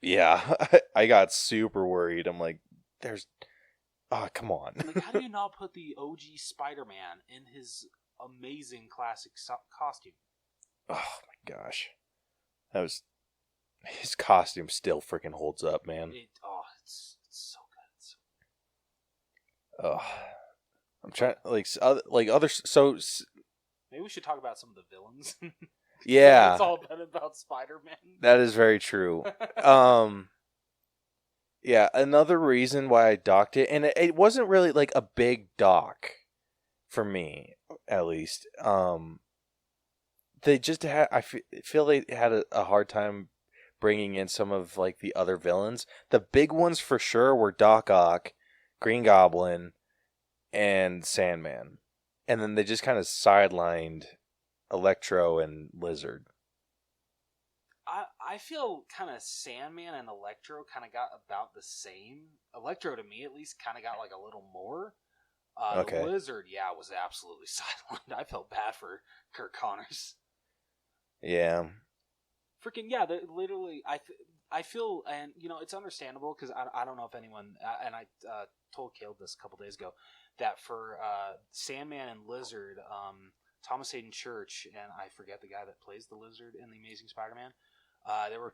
Yeah, I got super worried. I'm like, come on. Like, how do you not put the OG Spider-Man in his amazing classic costume? Oh my gosh, his costume still freaking holds up, man. It's so good. Oh, I'm trying other. So maybe we should talk about some of the villains. Yeah, it's all been about Spider-Man. That is very true. Yeah, another reason why I docked it, and it wasn't really like a big dock for me, at least. They just had. I feel they had a hard time bringing in some of like the other villains. The big ones for sure were Doc Ock, Green Goblin, and Sandman, and then they just kind of sidelined Electro and Lizard. I feel kind of Sandman and Electro kind of got about the same. Electro, to me at least, kind of got like a little more. Okay. The Lizard, was absolutely sidelined. I felt bad for Kirk Connors. Yeah. Freaking literally. I feel, and it's understandable because I don't know if anyone, and I told Caleb this a couple days ago, that for Sandman and Lizard, Thomas Hayden Church, and I forget the guy that plays the Lizard in The Amazing Spider-Man, there were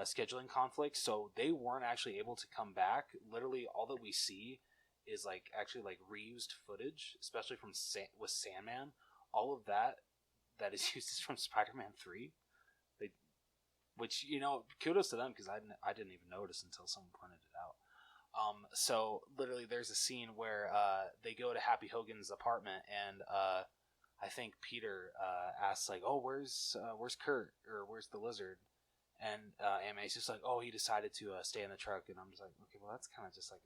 scheduling conflicts, so they weren't actually able to come back. Literally, all that we see is like actually like reused footage, especially from with Sandman. All of that is used is from Spider-Man 3. Which, kudos to them, because I didn't even notice until someone pointed it out. So literally, there's a scene where they go to Happy Hogan's apartment, and I think Peter asks like, "Oh, where's Kurt, or where's the Lizard?" And Aunt May's just like, "Oh, he decided to stay in the truck." And I'm just like, "Okay, well, that's kind of just like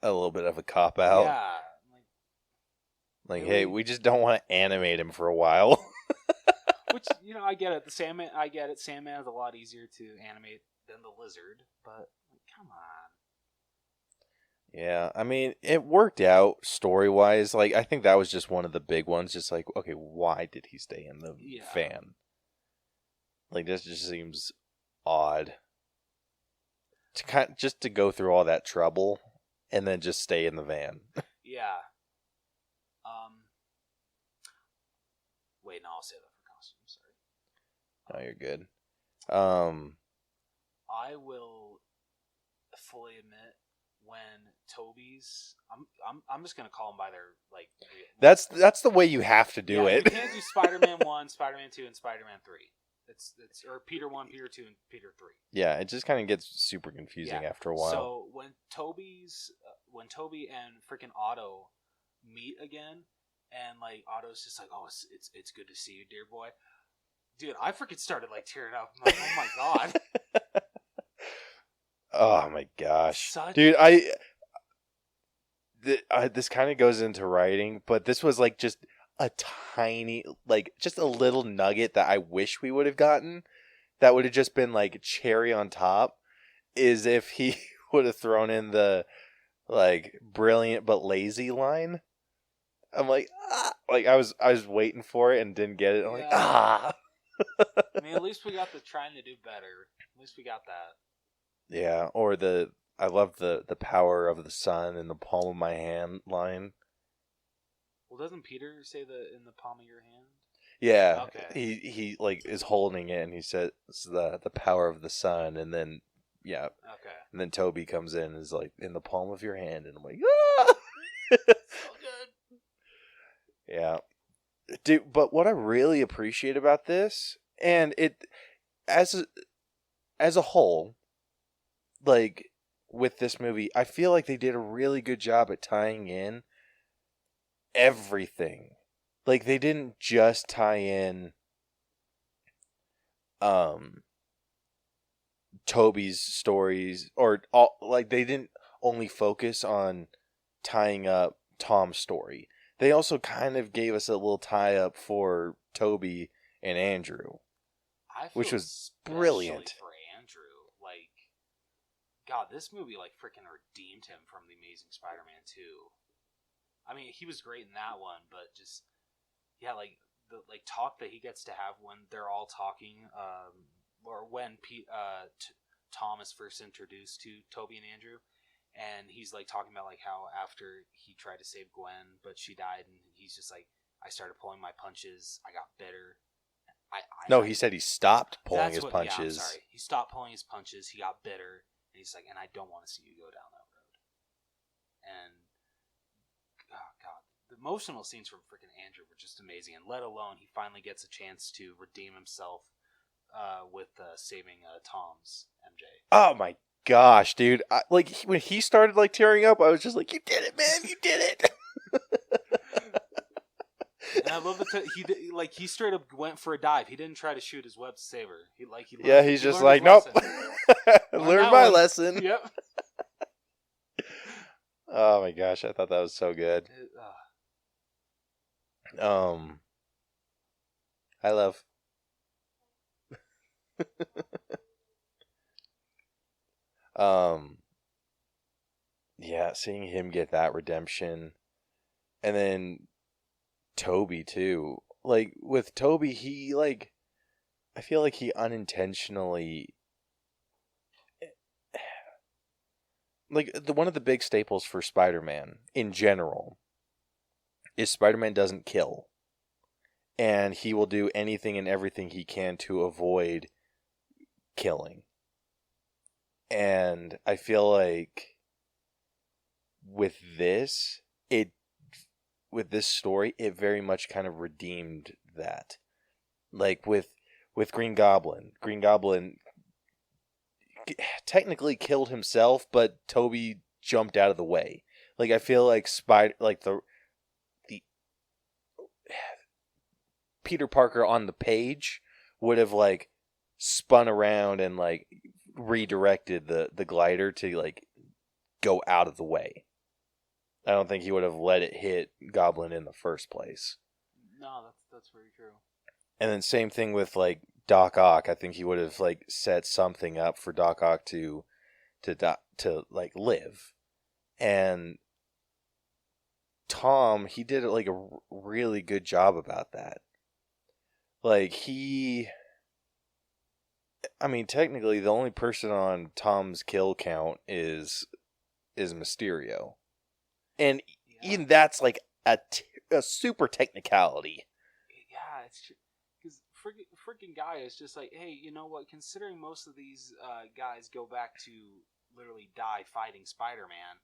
a little bit of a cop out." Yeah. Like, hey, we just don't want to animate him for a while. Which, I get it. I get it. Sandman is a lot easier to animate than the Lizard, but come on. Yeah, I mean, it worked out story-wise. Like, I think that was just one of the big ones. Just like, okay, why did he stay in the van? Like, this just seems odd. Just to go through all that trouble and then just stay in the van. Yeah. Wait, no, I'll say that for costume. Sorry. No, you're good. I will fully admit when Toby's, I'm just gonna call them by their like. That's the way you have to do it. You can't do Spider-Man 1, Spider-Man 2, and Spider-Man 3. It's or Peter 1, Peter 2, and Peter 3. Yeah, it just kind of gets super confusing after a while. So when Toby and freaking Otto meet again, and like Otto's just like, "Oh, it's good to see you, dear boy." Dude, I freaking started like tearing up. I'm like, "Oh my god." Oh my gosh. Dude, this kind of goes into writing, but this was like just a tiny, like just a little nugget that I wish we would have gotten that would have just been like cherry on top, is if he would have thrown in the like brilliant but lazy line. I'm like, I was waiting for it and didn't get it. I'm like, I mean, at least we got the trying to do better. At least we got that. Yeah, or the I love the power of the sun in the palm of my hand line. Well, doesn't Peter say in the palm of your hand? Yeah. Okay. He like is holding it and he says the power of the sun, and then yeah. Okay. And then Toby comes in and is like, in the palm of your hand, and I'm like, So good. Yeah. Dude, but what I really appreciate about this, and it as a whole, like with this movie, I feel like they did a really good job at tying in everything. Like they didn't just tie in Toby's stories, or all, like they didn't only focus on tying up Tom's story. They also kind of gave us a little tie up for Toby and Andrew, which was brilliant. For Andrew, like, God, this movie like freaking redeemed him from the Amazing Spider-Man 2. I mean, he was great in that one, but just like the talk that he gets to have when they're all talking, or when Tom is first introduced to Toby and Andrew, and he's like talking about like how after he tried to save Gwen, but she died, and he's just like, I started pulling my punches, I got bitter. He said he stopped pulling his punches. Yeah, I'm sorry. He stopped pulling his punches. He got bitter, and he's like, and I don't want to see you go down that road. And oh god, the emotional scenes from freaking Andrew were just amazing, and let alone he finally gets a chance to redeem himself with saving Tom's MJ. Oh my gosh, dude! When he started like tearing up, I was just like, "You did it, man! You did it!" And I love that he straight up went for a dive. He didn't try to shoot his web to save her. He's just like, "Nope, learned my lesson." Yep. Oh my gosh, I thought that was so good. I love. Yeah, seeing him get that redemption, and then Toby too. Like with Toby, he I feel like he unintentionally, one of the big staples for Spider-Man in general is Spider-Man doesn't kill, and he will do anything and everything he can to avoid killing. And I feel like with this story, it very much kind of redeemed that. Like with Green Goblin technically killed himself, but Toby jumped out of the way. Like I feel like the Peter Parker on the page would have like spun around and like redirected the glider to like go out of the way. I don't think he would have let it hit Goblin in the first place. No, that's very true. And then same thing with like Doc Ock. I think he would have like set something up for Doc Ock to like live. And Tom, he did like a really good job about that. Like technically the only person on Tom's kill count is Mysterio. And even that's like a super technicality. Yeah, it's true. Because freaking guy is just like, hey, you know what? Considering most of these guys go back to literally die fighting Spider-Man,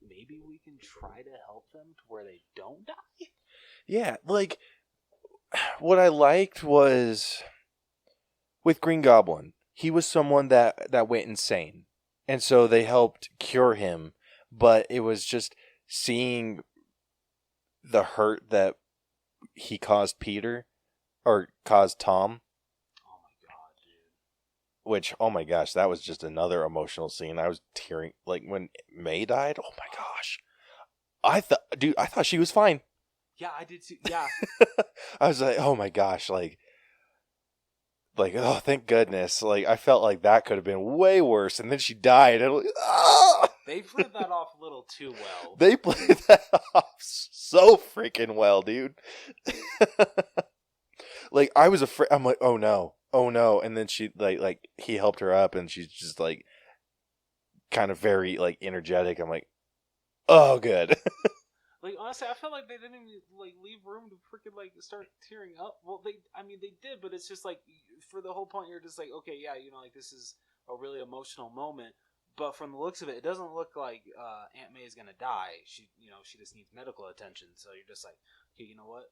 maybe we can try to help them to where they don't die? Yeah, like, what I liked was, with Green Goblin, he was someone that went insane. And so they helped cure him, but it was just seeing the hurt that he caused Peter, or caused Tom. Oh my god, dude. Which, oh my gosh, that was just another emotional scene. I was tearing, like when May died, oh my gosh. I thought she was fine. Yeah, I did too, yeah. I was like, oh my gosh, like, oh, thank goodness. Like, I felt like that could have been way worse, and then she died, and like, ah! They played that off a little too well. They played that off so freaking well, dude. Like, I was afraid. I'm like, oh no. And then she, like he helped her up, and she's just like, kind of very like energetic. I'm like, oh, good. Like, honestly, I felt like they didn't even like leave room to freaking like start tearing up. Well, they did, but it's just like for the whole point, you're just like, okay, yeah, like this is a really emotional moment. But from the looks of it, it doesn't look like Aunt May is gonna die. She just needs medical attention. So you're just like, okay, you know what?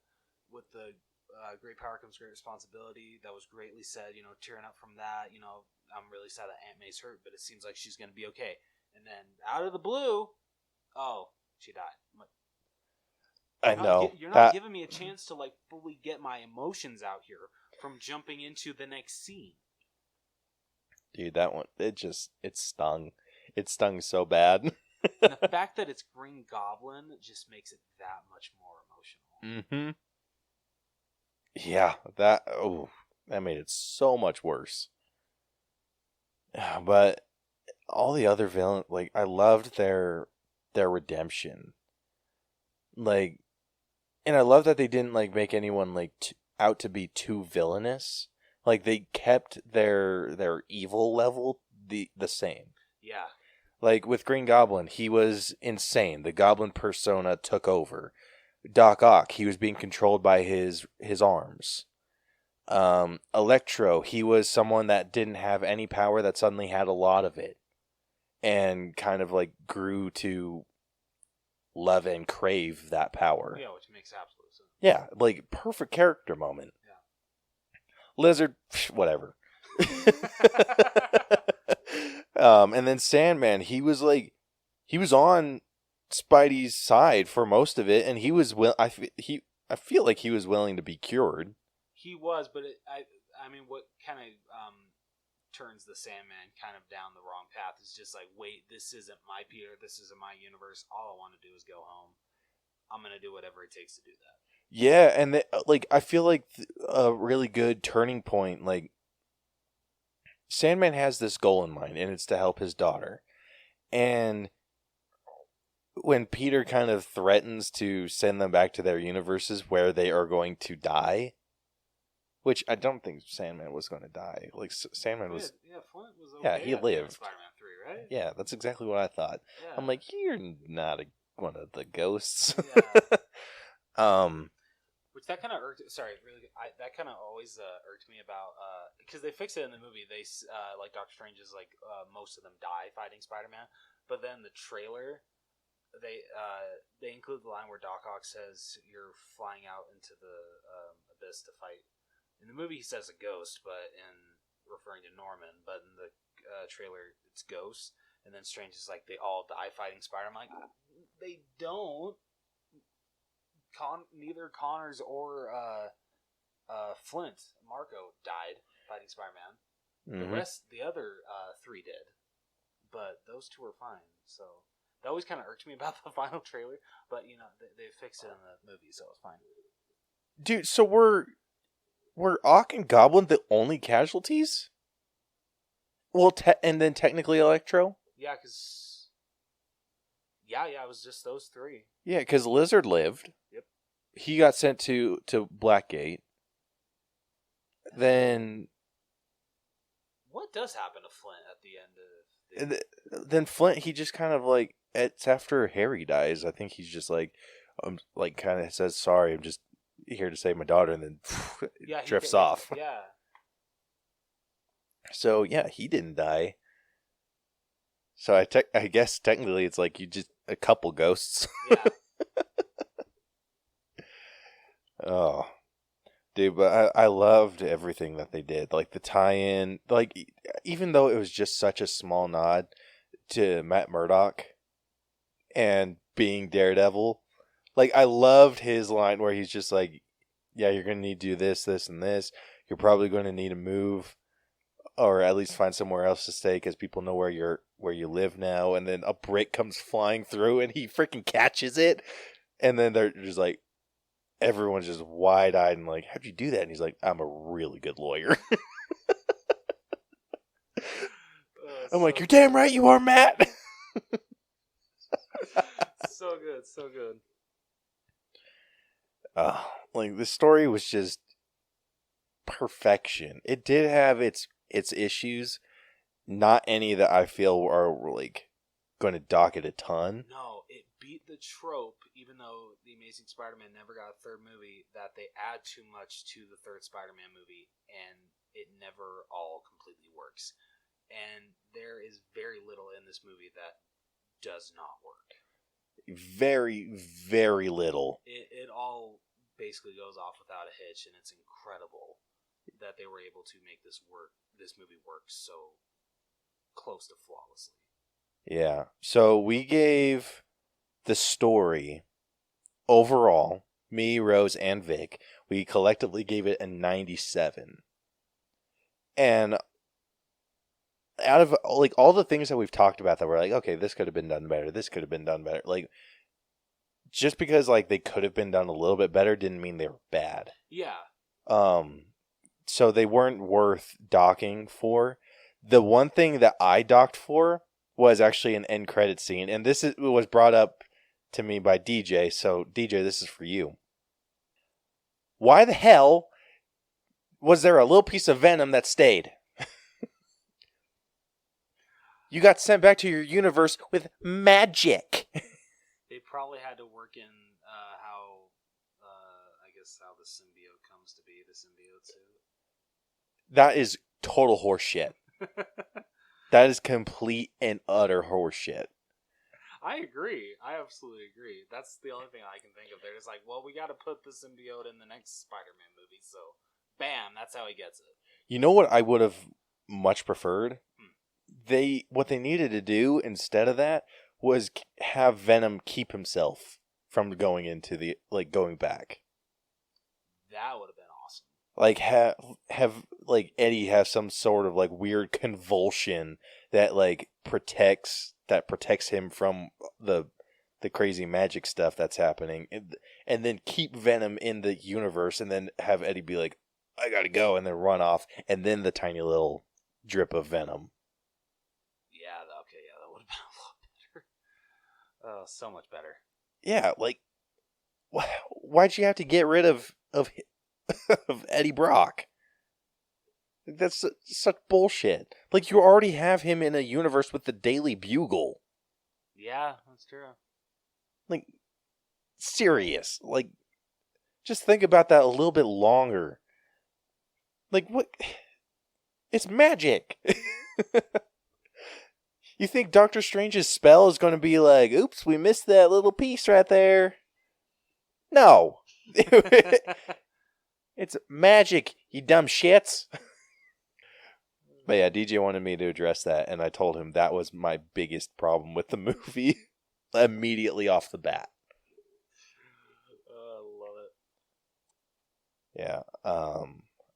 With the great power comes great responsibility. That was greatly said. Tearing up from that. I'm really sad that Aunt May's hurt, but it seems like she's gonna be okay. And then out of the blue, oh, she died. I'm like, I know. You're not giving me a chance to like fully get my emotions out here from jumping into the next scene. Dude, that one, it stung. It stung so bad. And the fact that it's Green Goblin just makes it that much more emotional. Mm-hmm. Yeah, that made it so much worse. But all the other villains, like, I loved their redemption. Like, and I love that they didn't, like, make anyone, like, out to be too villainous. Like, they kept their evil level the same. Yeah. Like, with Green Goblin, he was insane. The Goblin persona took over. Doc Ock, he was being controlled by his arms. Electro, he was someone that didn't have any power that suddenly had a lot of it. And kind of, like, grew to love and crave that power. Yeah, which makes absolute sense. Yeah, like, perfect character moment. Yeah. Lizard, whatever. And then Sandman, he was on Spidey's side for most of it, and he was I feel like he was willing to be cured. He was, but I mean, what kind of turns the Sandman kind of down the wrong path is just like, wait, this isn't my Peter, this isn't my universe. All I want to do is go home. I'm gonna do whatever it takes to do that. Yeah, and I feel like a really good turning point. Like, Sandman has this goal in mind, and it's to help his daughter. And when Peter kind of threatens to send them back to their universes where they are going to die, which I don't think Sandman was going to die. Like, Sandman was... Yeah, Flint was okay. Yeah, he lived. Spider-Man 3, right? Yeah, that's exactly what I thought. Yeah. I'm like, you're not one of the ghosts. Yeah. Which that kind of irked. Sorry, really. That kind of always irked me about because they fix it in the movie. They like Doctor Strange is like most of them die fighting Spider-Man, but then the trailer they include the line where Doc Ock says you're flying out into the abyss to fight. In the movie, he says a ghost, but in referring to Norman, but in the trailer, it's ghosts. And then Strange is like, they all die fighting Spider-Man. I'm like, they don't. Neither Connors or Flint, Marco, died fighting Spider-Man. Mm-hmm. The other three did. But those two were fine. So that always kind of irked me about the final trailer. But, they fixed it in the movie, so it's fine. Dude, so were Ock and Goblin the only casualties? Well, and then technically Electro? Yeah, because... Yeah, it was just those three. Yeah, because Lizard lived. Yep. He got sent to Blackgate. Then... What does happen to Flint at the end of... Then Flint, he just kind of like... It's after Harry dies. I think he's just like... kind of says, sorry, I'm just here to save my daughter, and then drifts off. Yeah. So, yeah, he didn't die. So I guess technically it's like you just a couple ghosts. Yeah. Oh, dude, but I loved everything that they did. Like the tie-in, like even though it was just such a small nod to Matt Murdock and being Daredevil, like I loved his line where he's just like, "Yeah, you're gonna need to do this, this, and this. You're probably going to need to move." Or at least find somewhere else to stay because people know where you live now. And then a brick comes flying through and he freaking catches it. And then they're just like, everyone's just wide-eyed and like, how'd you do that? And he's like, I'm a really good lawyer. I'm like, you're damn right you are, Matt. So good, so good. Like the story was just perfection. It did have its issues, not any that I feel are like going to dock it a ton. No, it beat the trope, even though The Amazing Spider-Man never got a third movie, that they add too much to the third Spider-Man movie, and it never all completely works. And there is very little in this movie that does not work. Very, very little. It all basically goes off without a hitch, and it's incredible that they were able to make this movie work so close to flawlessly. Yeah. So we gave the story overall, me, Rose, and Vic, we collectively gave it a 97. And out of like all the things that we've talked about that were like, okay, this could have been done better, this could have been done better. Like, just because like they could have been done a little bit better didn't mean they were bad. Yeah. So they weren't worth docking for. The one thing that I docked for was actually an end credit scene, and was brought up to me by DJ. So DJ, this is for you. Why the hell was there a little piece of Venom that stayed? You got sent back to your universe with magic. They probably had to work in how the symbiote comes to be, the symbiote suit. That is total horseshit. That is complete and utter horseshit. I agree. I absolutely agree. That's the only thing I can think of. They're just like, well, we got to put the symbiote in the next Spider-Man movie, so bam, that's how he gets it. You know what I would have much preferred? What they needed to do instead of that was have Venom keep himself from going into going back. That would have been awesome. Like have like Eddie have some sort of like weird convulsion that like protects him from the crazy magic stuff that's happening, and then keep Venom in the universe, and then have Eddie be like, I gotta go, and then run off, and then the tiny little drip of Venom. That would have been a lot better. Oh, so much better. Yeah, like, why'd you have to get rid of Eddie Brock? That's such bullshit. Like, you already have him in a universe with the Daily Bugle. Yeah, that's true. Like, serious. Like, just think about that a little bit longer. Like, what? It's magic. You think Doctor Strange's spell is going to be like, oops, we missed that little piece right there? No. It's magic, you dumb shits. But yeah, DJ wanted me to address that, and I told him that was my biggest problem with the movie immediately off the bat. I love it. Yeah.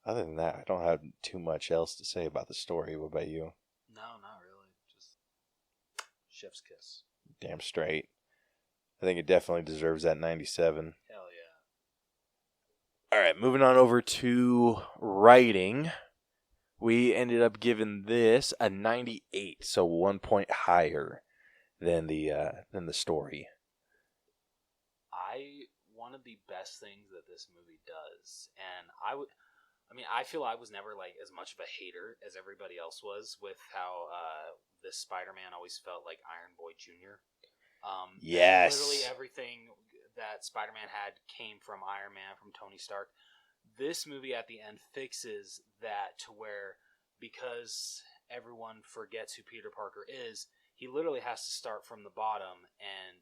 Other than that, I don't have too much else to say about the story. What about you? No, not really. Just chef's kiss. Damn straight. I think it definitely deserves that 97. Hell yeah. All right, moving on over to writing. We ended up giving this a 98, so 1 point higher than the story. One of the best things that this movie does, and I feel I was never like as much of a hater as everybody else was with how this Spider-Man always felt like Iron Boy Jr. Yes. Literally everything that Spider-Man had came from Iron Man, from Tony Stark. This movie at the end fixes that to where, because everyone forgets who Peter Parker is, he literally has to start from the bottom and,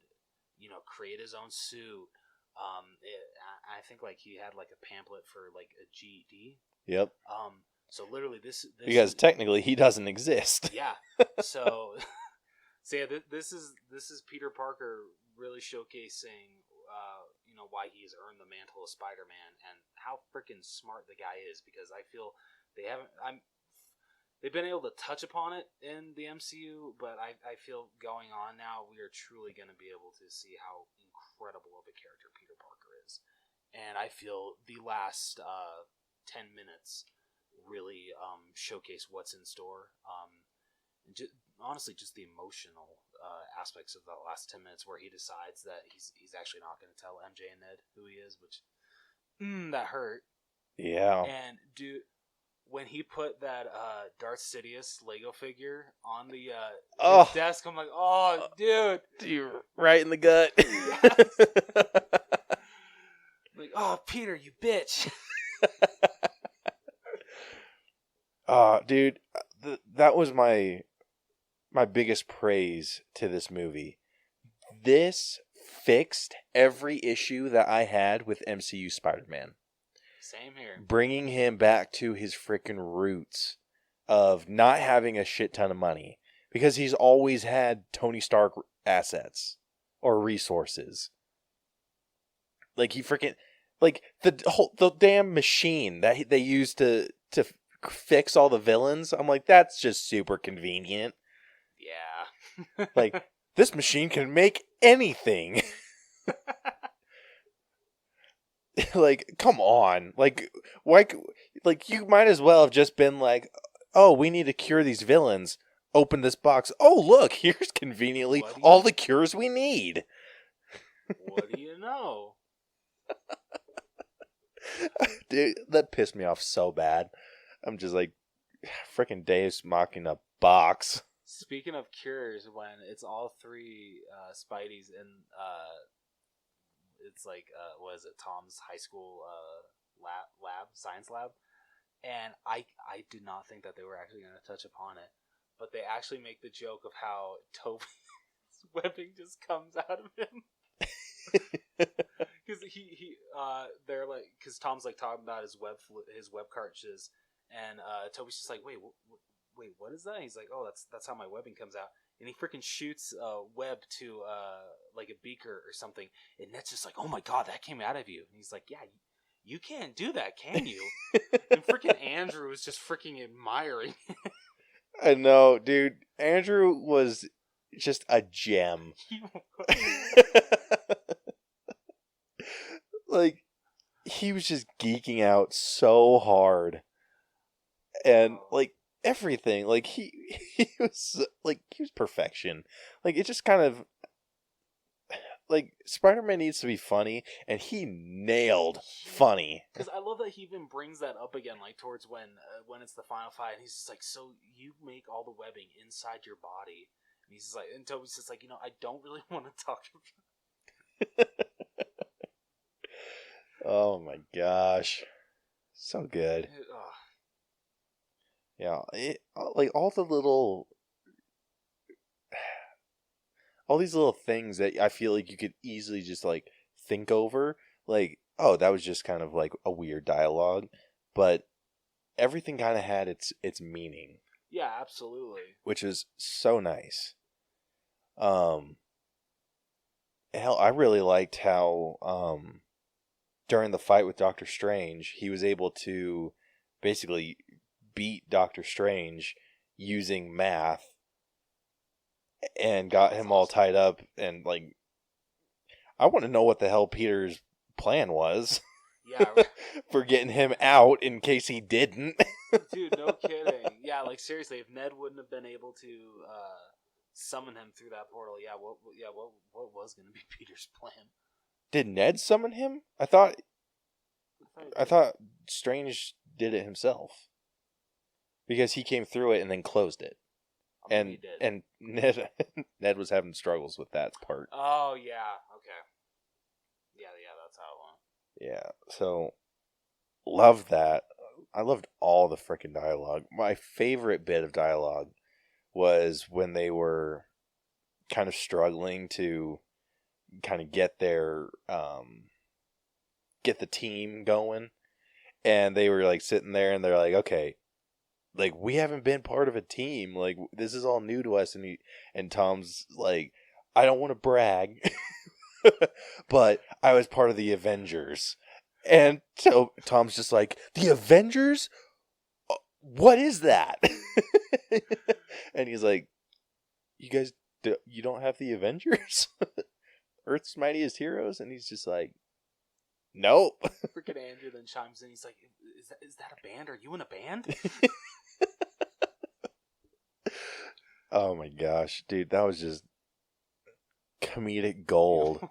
create his own suit. I think like he had like a pamphlet for like a GED. Yep. So literally this because technically he doesn't exist. Yeah. So yeah, this is Peter Parker really showcasing why he's earned the mantle of Spider-Man and how freaking smart the guy is, because I feel they've been able to touch upon it in the MCU, but I feel going on now we are truly going to be able to see how incredible of a character Peter Parker is. And I feel the last 10 minutes really showcase what's in store. Honestly, just the emotional aspects of the last 10 minutes where he decides that he's actually not going to tell MJ and Ned who he is, which that hurt. Yeah. And dude, when he put that Darth Sidious Lego figure on the his desk, I'm like, oh, dude. You're right in the gut. Like, oh, Peter, you bitch. Dude, that was my biggest praise to this movie. This fixed every issue that I had with MCU Spider-Man. Same here. Bringing him back to his freaking roots of not having a shit ton of money. Because he's always had Tony Stark assets or resources. Like he freaking... Like the damn machine that they used to fix all the villains. I'm like, that's just super convenient. Yeah. Like, this machine can make anything. Like, come on. Like, why? Like, you might as well have just been like, oh, we need to cure these villains. Open this box. Oh, look, here's conveniently all the cures we need. What do you know? Dude, that pissed me off so bad. I'm just like, freaking Dave's mocking a box. Speaking of cures, when it's all three Spideys in, it's like, what is it, Tom's high school science lab, and I did not think that they were actually going to touch upon it, but they actually make the joke of how Toby's webbing just comes out of him. Because they're like, because Tom's like talking about his web cartridges, and Toby's just like, wait, what is that? And he's like, oh, that's how my webbing comes out, and he freaking shoots a web to like a beaker or something, and Ned's just like, oh my god, that came out of you, and he's like, yeah, you can't do that, can you? And freaking Andrew was just freaking admiring. I know, dude. Andrew was just a gem. Like, he was just geeking out so hard. And, like, everything. Like, he was perfection. Like, it just kind of, like, Spider-Man needs to be funny, and he nailed funny. Because I love that he even brings that up again, like, towards when it's the final fight, and he's just like, so you make all the webbing inside your body. And he's just like, and Toby's just like, I don't really want to talk about it. Oh my gosh. So good. Yeah, like all these little things that I feel like you could easily just like think over, like, oh, that was just kind of like a weird dialogue, but everything kind of had its meaning. Yeah, absolutely. Which is so nice. Hell, I really liked how during the fight with Doctor Strange, he was able to basically beat Doctor Strange using math and got him all tied up. And, like, I want to know what the hell Peter's plan was. Yeah. For getting him out in case he didn't. Dude, no kidding. Yeah, like, seriously, if Ned wouldn't have been able to summon him through that portal, what was going to be Peter's plan? Did Ned summon him? I thought Strange did it himself. Because he came through it and then closed it. And Ned was having struggles with that part. Oh, yeah. Okay. Yeah, that's how it went. Yeah, so loved that. I loved all the freaking dialogue. My favorite bit of dialogue was when they were kind of struggling to kind of get their get the team going, and they were like sitting there and they're like, okay, like, we haven't been part of a team, like, this is all new to us, and Tom's like, I don't want to brag, but I was part of the Avengers. And so Tom's just like, the Avengers? What is that? And he's like, you guys, you don't have the Avengers? Earth's Mightiest Heroes? And he's just like, nope. Freaking Andrew then chimes in. He's like, is that a band? Are you in a band? Oh my gosh, dude, that was just comedic gold.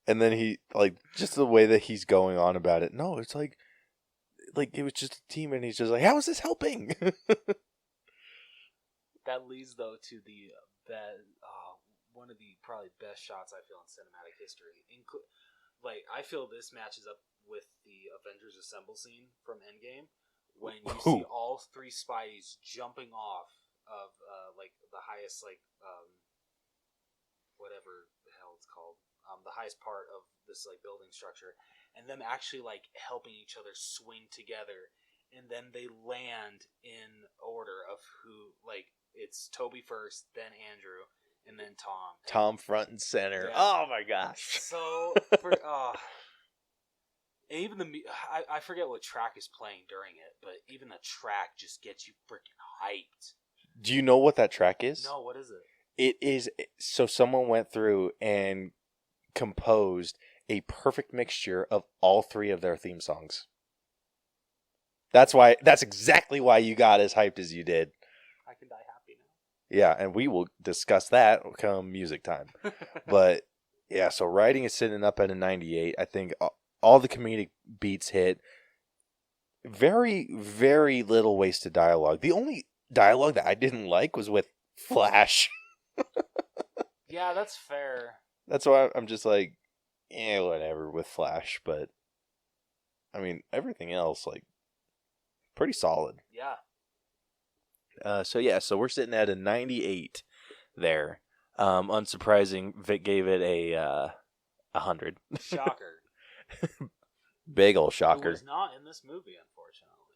And then he, like, just the way that he's going on about it. No, it's like like it was just a team, and he's just like, how is this helping? That leads though to the one of the probably best shots I feel in cinematic history. Like I feel this matches up with the Avengers Assemble scene from Endgame when you see all three Spideys jumping off of like the highest whatever the hell it's called, the highest part of this like building structure, and them actually like helping each other swing together, and then they land in order of who, like it's Toby first, then Andrew, and then Tom. Tom front and center. Yeah. Oh my gosh! So and even I forget what track is playing during it, but even the track just gets you freaking hyped. Do you know what that track is? No, what is it? It is, so someone went through and composed a perfect mixture of all three of their theme songs. That's exactly why you got as hyped as you did. I can die happy now. Yeah, and we will discuss that come music time. But yeah, so writing is sitting up at a 98. I think all the comedic beats hit. Very, very little wasted dialogue. The only dialogue that I didn't like was with Flash. Yeah, that's fair. That's why I'm just like, whatever with Flash. But I mean, everything else, like, pretty solid. Yeah. So we're sitting at a 98 there. Unsurprising, Vic gave it a 100. Shocker. Big ol' shocker. It was not in this movie, unfortunately.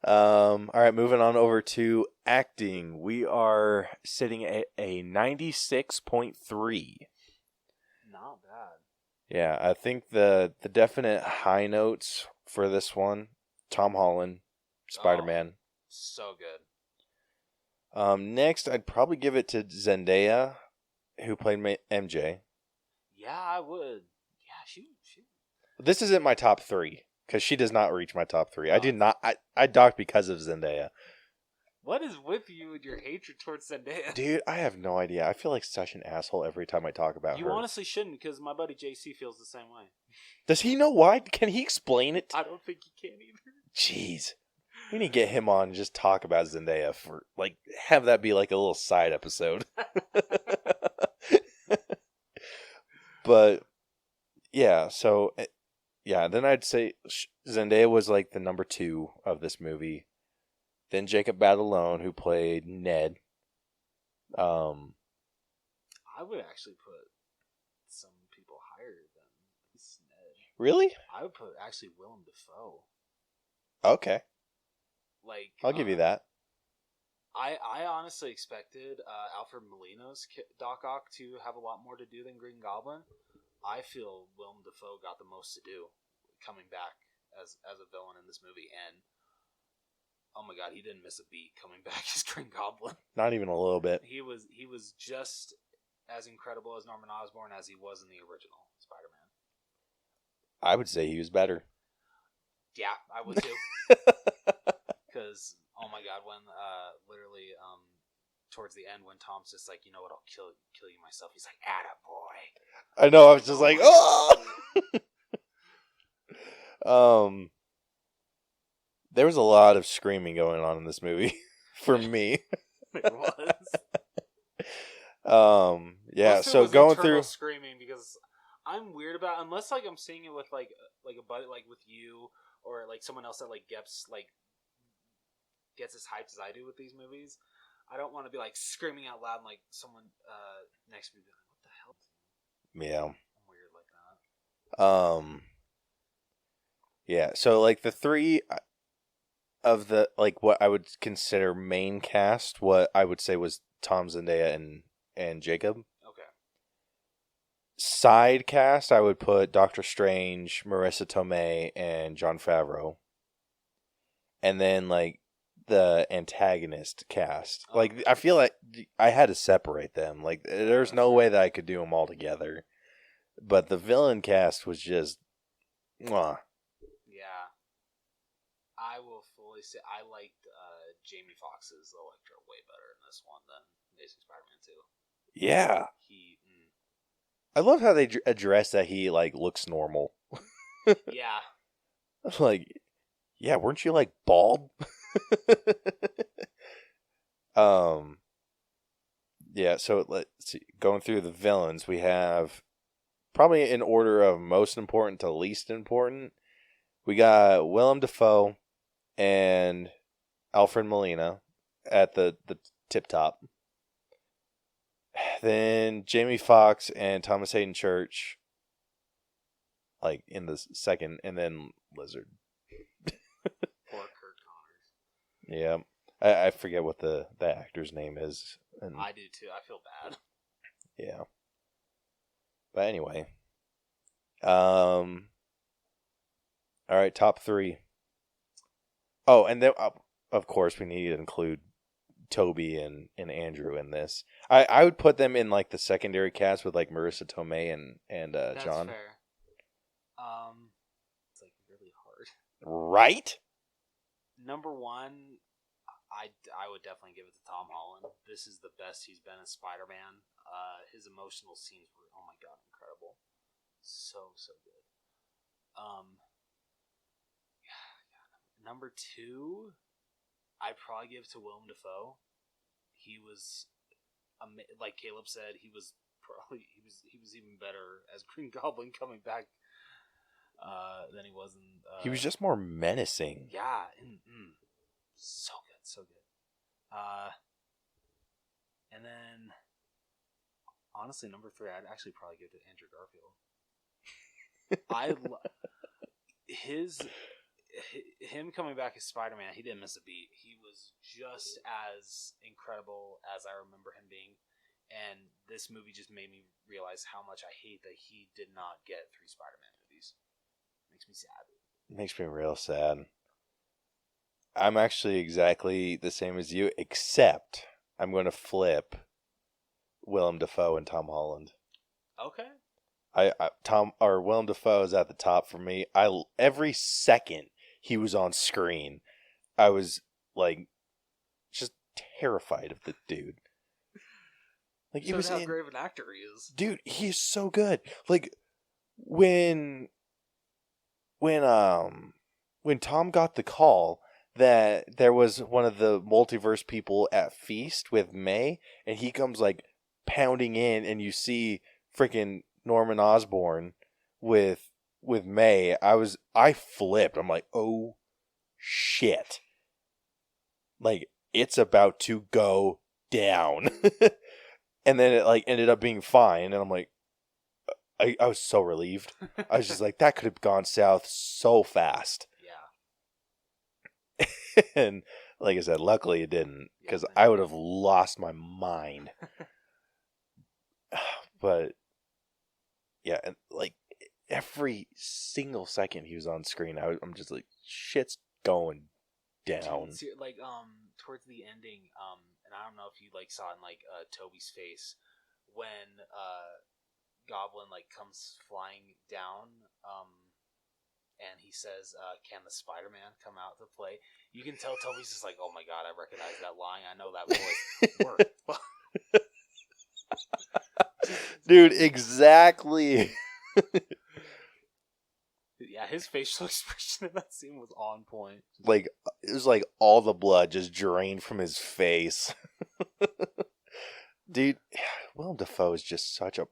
All right, moving on over to acting. We are sitting at a 96.3. Not bad. Yeah, I think the definite high notes for this one, Tom Holland, Spider-Man. So good. Next, I'd probably give it to Zendaya, who played MJ. Yeah, I would. Yeah, she. This isn't my top 3. Because she does not reach my top 3. I did not. I docked because of Zendaya. What is with you and your hatred towards Zendaya? Dude, I have no idea. I feel like such an asshole every time I talk about her. You honestly shouldn't, because my buddy JC feels the same way. Does he know why? Can he explain it? I don't think he can either. Jeez. We need to get him on and just talk about Zendaya for, like, have that be like a little side episode. But, yeah, so... Yeah, then I'd say Zendaya was like the number 2 of this movie. Then Jacob Batalon, who played Ned. I would actually put some people higher than Ned. Really? I would put actually Willem Dafoe. Okay. Like I'll give you that. I honestly expected Alfred Molina's Doc Ock to have a lot more to do than Green Goblin. I feel Willem Dafoe got the most to do coming back as a villain in this movie, and oh my god, he didn't miss a beat coming back as Green Goblin. Not even a little bit. He was just as incredible as Norman Osborn as he was in the original Spider-Man. I would say he was better. Yeah, I would too. Because oh my god, when literally towards the end when Tom's just like, you know what, I'll kill you myself. He's like, attaboy. I know, I was just like, oh! There was a lot of screaming going on in this movie for me. There was. Yeah, Most so going through screaming, because I'm weird about, unless like I'm seeing it with like a buddy, like with you or like someone else that like gets as hyped as I do with these movies. I don't want to be like screaming out loud and like someone next to me be like, what the hell? Yeah. I'm weird like that. Yeah, so like the 3 of the, like, what I would consider main cast, what I would say was Tom, Zendaya, and Jacob. Okay. Side cast, I would put Doctor Strange, Marissa Tomei, and Jon Favreau. And then, like, the antagonist cast. Like, I feel like I had to separate them. Like, there's no way that I could do them all together. But the villain cast was just, mwah. Yeah. I will fully say I liked Jamie Foxx's Electro way better in this one than Amazing Spider-Man 2. Yeah. I love how they address that he, like, looks normal. Yeah. Like, yeah, weren't you like bald? Yeah, so let's see. Going through the villains, we have probably in order of most important to least important. We got Willem Dafoe and Alfred Molina at the tip top. Then Jamie Foxx and Thomas Hayden Church, like in the second, and then Lizard. Poor Kurt Connors. Yeah, I forget what the actor's name is. And I do too. I feel bad. yeah, but anyway, all right, top 3. Oh, and then of course we need to include Toby and Andrew in this. I would put them in like the secondary cast with like Marissa Tomei and That's John. fair. It's like really hard. Right? Number 1, I would definitely give it to Tom Holland. This is the best he's been as Spider-Man. His emotional scenes were, oh my god, incredible. So good. Number 2, I'd probably give to Willem Dafoe. He was, like Caleb said, he was even better as Green Goblin coming back than he was in. He was just more menacing. Yeah, so good. And then, honestly, number 3, I'd actually probably give to Andrew Garfield. Him coming back as Spider-Man, he didn't miss a beat. He was just as incredible as I remember him being. And this movie just made me realize how much I hate that he did not get 3 Spider-Man movies. Makes me sad. Makes me real sad. I'm actually exactly the same as you, except I'm going to flip Willem Dafoe and Tom Holland. Okay. Willem Dafoe is at the top for me. Every second he was on screen, I was like just terrified of the dude. Like it was how great of an actor he is. Dude, he is so good. Like when Tom got the call that there was one of the multiverse people at Feast with May, and he comes like pounding in, and you see freaking Norman Osborn with May, I flipped. I'm like, oh shit. Like, it's about to go down. And then it like ended up being fine, and I'm like, I was so relieved. I was just like, that could have gone south so fast. Yeah. And like I said, luckily it didn't, because I would have lost my mind. But yeah, and like every single second he was on screen, I'm just like, shit's going down. Like towards the ending, and I don't know if you like saw it in like Toby's face when Goblin like comes flying down, and he says, "Can the Spider-Man come out to play?" You can tell Toby's just like, "Oh my god, I recognize that line. I know that voice." Dude, exactly. Yeah, his facial expression in that scene was on point. Like, it was like all the blood just drained from his face. Dude, Willem Dafoe is just such an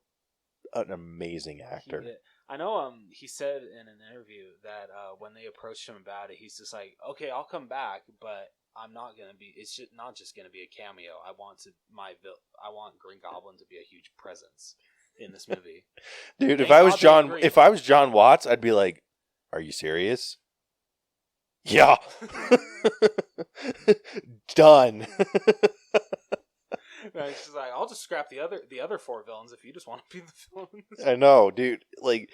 amazing actor. I know he said in an interview that when they approached him about it, he's just like, okay, I'll come back, but I'm not going to be, it's not just going to be a cameo. I want Green Goblin to be a huge presence in this movie. Dude, if I was John Watts, I'd be like, are you serious? Yeah. Done. It's just like, I'll just scrap the other 4 villains if you just want to be the villain. I know, dude. Like,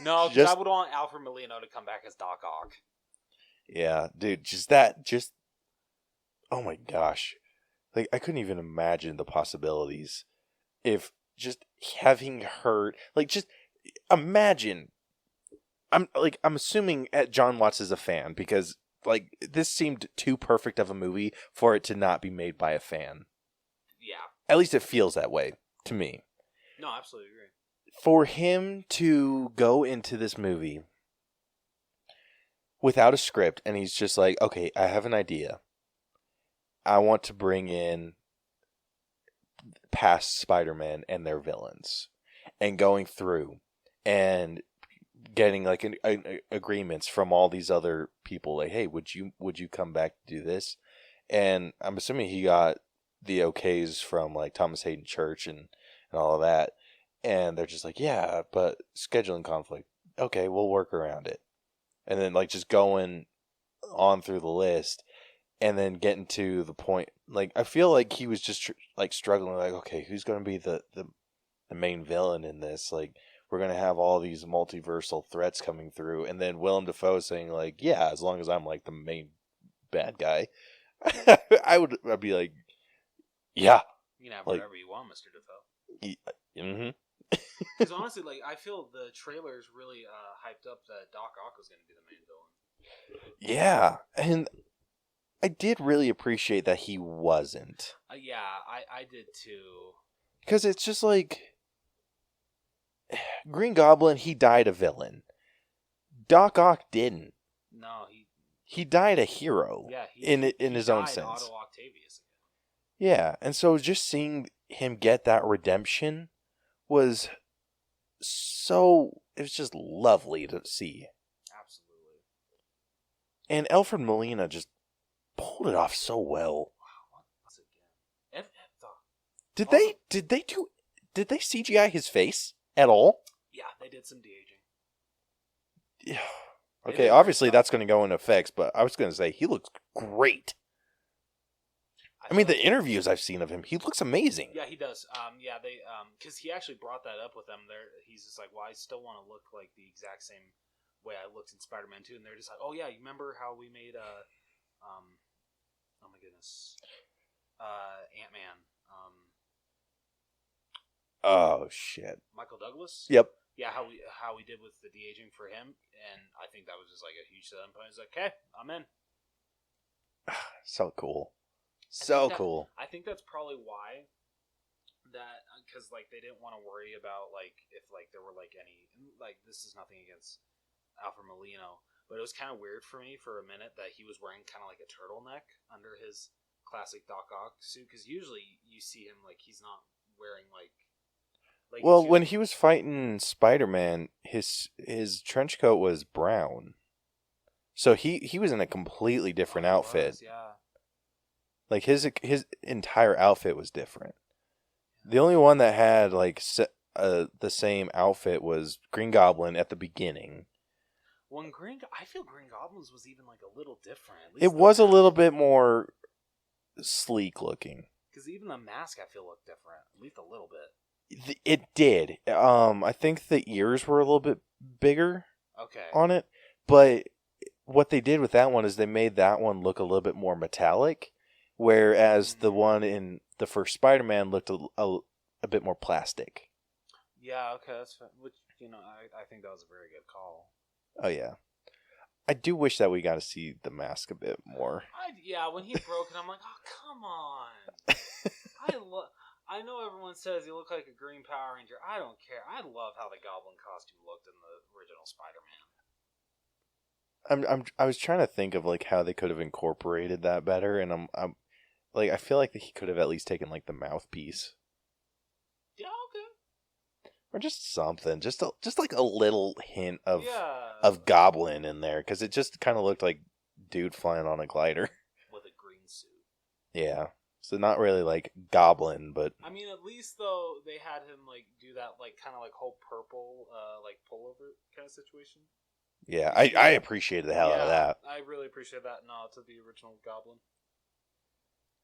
no, because I would want Alfred Molina to come back as Doc Ock. Yeah, dude. Oh my gosh. Like, I couldn't even imagine the possibilities if just having heard, like, just imagine. I'm assuming John Watts is a fan, because like this seemed too perfect of a movie for it to not be made by a fan. Yeah. At least it feels that way to me. No, I absolutely agree. for him to go into this movie without a script, and he's just like, okay, I have an idea. I want to bring in past Spider-Man and their villains, and going through and getting like agreements from all these other people, like, hey, would you come back to do this? And I'm assuming he got the okays from like Thomas Hayden Church and all of that, and they're just like, yeah, but scheduling conflict. Okay, we'll work around it. And then like just going on through the list, and then getting to the point, like I feel like he was just like struggling, like, okay, who's going to be the main villain in this? Like, we're going to have all these multiversal threats coming through, and then Willem Dafoe saying like, yeah, as long as I'm like the main bad guy, I'd be like, yeah. You can have like, whatever you want, Mr. Dafoe. Mm-hmm. Because honestly, like, I feel the trailers really hyped up that Doc Ock was going to be the main villain. Yeah, and I did really appreciate that he wasn't. Yeah, I did too. Because it's just like, Green Goblin, he died a villain. Doc Ock didn't. No, he died a hero. Yeah, in his own sense. Otto Octavius again. Yeah, and so just seeing him get that redemption was it was just lovely to see. Absolutely. And Alfred Molina just pulled it off so well. Wow, what's it again? Did they CGI his face at all? Yeah, they did some de-aging. Yeah. Okay, obviously that's going to go into effects, but I was going to say he looks great. I mean, the interviews I've seen of him, he looks amazing. Yeah, he does. Yeah, they because he actually brought that up with them. There, he's just like, well, I still want to look like the exact same way I looked in Spider-Man 2, and they're just like, oh yeah, you remember how we made oh my goodness, Ant-Man, oh shit, Michael Douglas. Yep. Yeah, how we did with the de-aging for him, and I think that was just like a huge selling point. He's like, okay, I'm in. So cool. So cool. I think that's probably why that, because like they didn't want to worry about like if like there were like any, like, this is nothing against Alfred Molina, but it was kind of weird for me for a minute that he was wearing kind of like a turtleneck under his classic Doc Ock suit, because usually you see him like he's not wearing like well, when he was fighting Spider-Man, his trench coat was brown, so he was in a completely different outfit. Yeah. Like his entire outfit was different. The only one that had like the same outfit was Green Goblin at the beginning. I feel Green Goblin's was even like a little different. It was a little bit more sleek looking. Because even the mask I feel looked different, at least a little bit. It did. I think the ears were a little bit bigger. Okay. On it, but what they did with that one is they made that one look a little bit more metallic. Whereas the one in the first Spider-Man looked a bit more plastic. Yeah, okay, that's fine. Which, I think that was a very good call. Oh, yeah. I do wish that we got to see the mask a bit more. When he broke it, I'm like, oh, come on. I know everyone says you look like a green Power Ranger. I don't care. I love how the Goblin costume looked in the original Spider-Man. I was trying to think of like how they could have incorporated that better, and I'm like, I feel like he could have at least taken like the mouthpiece. Yeah, okay. Or just something, just like a little hint of Goblin in there, because it just kind of looked like dude flying on a glider with a green suit. Yeah, so not really like Goblin, but I mean, at least though they had him like do that like kind of like whole purple like pullover kind of situation. Yeah, I appreciated the hell out of that. I really appreciate that nod to the original Goblin.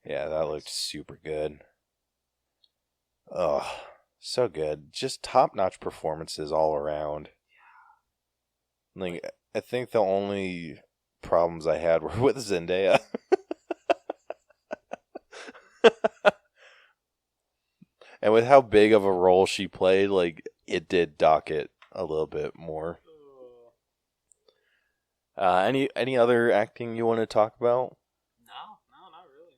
Yeah, that looked super good. Oh, so good. Just top-notch performances all around. Yeah. Like, I think the only problems I had were with Zendaya. And with how big of a role she played, like, it did dock it a little bit more. Any other acting you want to talk about? No, not really.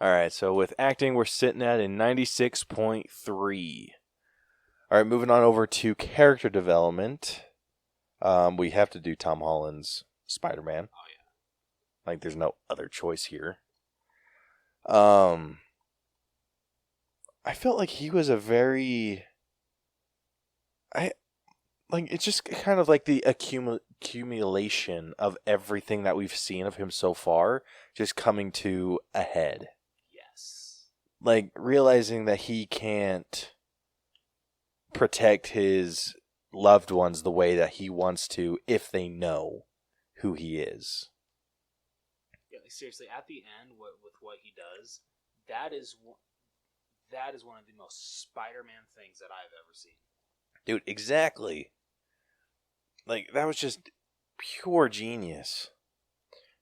All right, so with acting, we're sitting at a 96.3. All right, moving on over to character development. We have to do Tom Holland's Spider-Man. Oh yeah. Like, there's no other choice here. I felt like he was a very... it's just kind of like the accumulation of everything that we've seen of him so far just coming to a head. Yes. Like, realizing that he can't protect his loved ones the way that he wants to if they know who he is. Yeah, like, seriously, at the end, with what he does, that is one of the most Spider-Man things that I've ever seen. Dude, exactly. Like, that was just pure genius.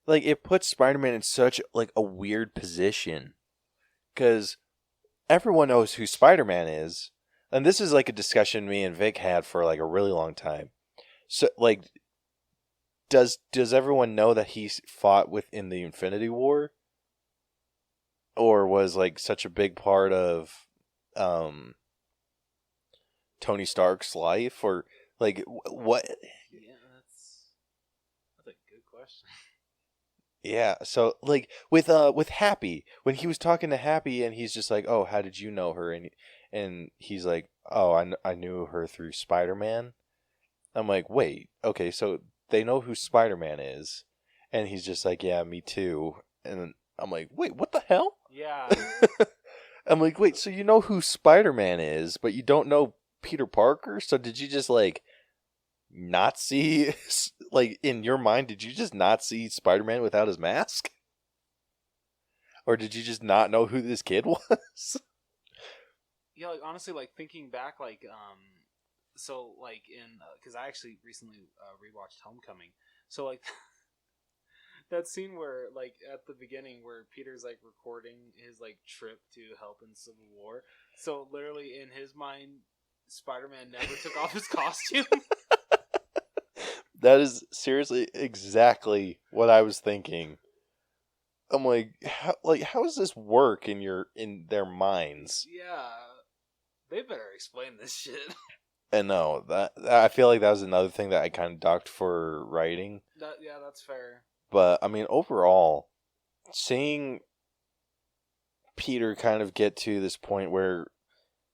Like, it puts Spider-Man in such, like, a weird position. Because everyone knows who Spider-Man is. And this is, like, a discussion me and Vic had for, like, a really long time. So, like, does everyone know that he fought within the Infinity War? Or was, like, such a big part of Tony Stark's life? Or, like, what... Yeah, that's a good question. Yeah, so like with Happy, when he was talking to Happy and he's just like, "Oh, how did you know her?" and he's like, "Oh, I knew her through Spider-Man." I'm like, "Wait, okay, so they know who Spider-Man is." And he's just like, "Yeah, me too." And I'm like, "Wait, what the hell?" Yeah. I'm like, "Wait, so you know who Spider-Man is, but you don't know Peter Parker? So did you just like not see, like, in your mind, did you just not see Spider-Man without his mask? Or did you just not know who this kid was?" Yeah, like, honestly, like, thinking back, like, so, like, because I actually recently rewatched Homecoming, so, like, that scene where, like, at the beginning where Peter's, like, recording his, like, trip to help in Civil War, so, literally, in his mind, Spider-Man never took off his costume. That is seriously exactly what I was thinking. I'm like, how does this work in their minds? Yeah, they better explain this shit. And no, that I feel like that was another thing that I kind of docked for writing. Yeah, that's fair. But I mean, overall, seeing Peter kind of get to this point where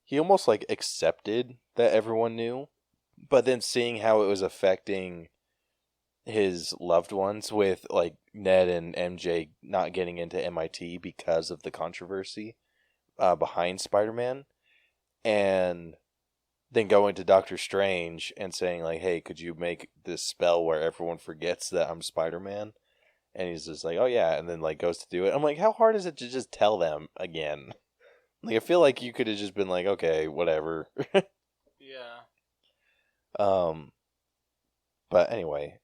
he almost like accepted that everyone knew, but then seeing how it was affecting his loved ones with like Ned and MJ not getting into MIT because of the controversy behind Spider-Man, and then going to Doctor Strange and saying like, "Hey, could you make this spell where everyone forgets that I'm Spider-Man?" And he's just like, "Oh yeah," and then like goes to do it. I'm like, how hard is it to just tell them again? Like, I feel like you could have just been like, "Okay, whatever." Yeah. But anyway,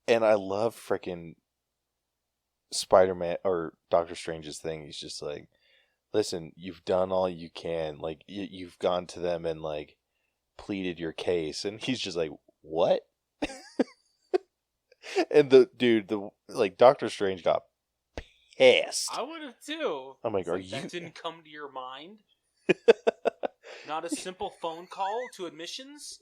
and I love freaking Spider-Man or Doctor Strange's thing. He's just like, "Listen, you've done all you can. Like, you've gone to them and like pleaded your case," and he's just like, "What?" And the Doctor Strange got pissed. I would have too. I'm like, That didn't come to your mind? Not a simple phone call to admissions?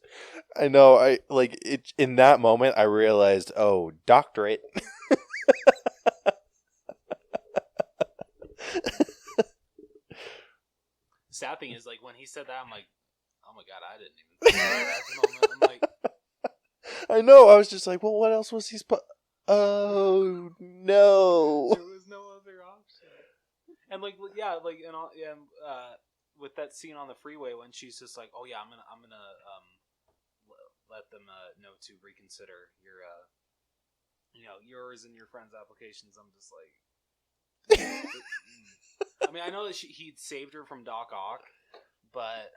I know. I like it. In that moment, I realized, oh, doctorate. Sad thing is, like, when he said that, I'm like, oh my god, I didn't even think about that at the moment. I'm like, I know. I was just like, well, what else was he Oh no! there was no other option. And like, yeah, like, and all, yeah, with that scene on the freeway when she's just like, oh yeah, I'm gonna let them know to reconsider your yours and your friends' applications. I'm just like, I mean, I know that he'd saved her from Doc Ock, but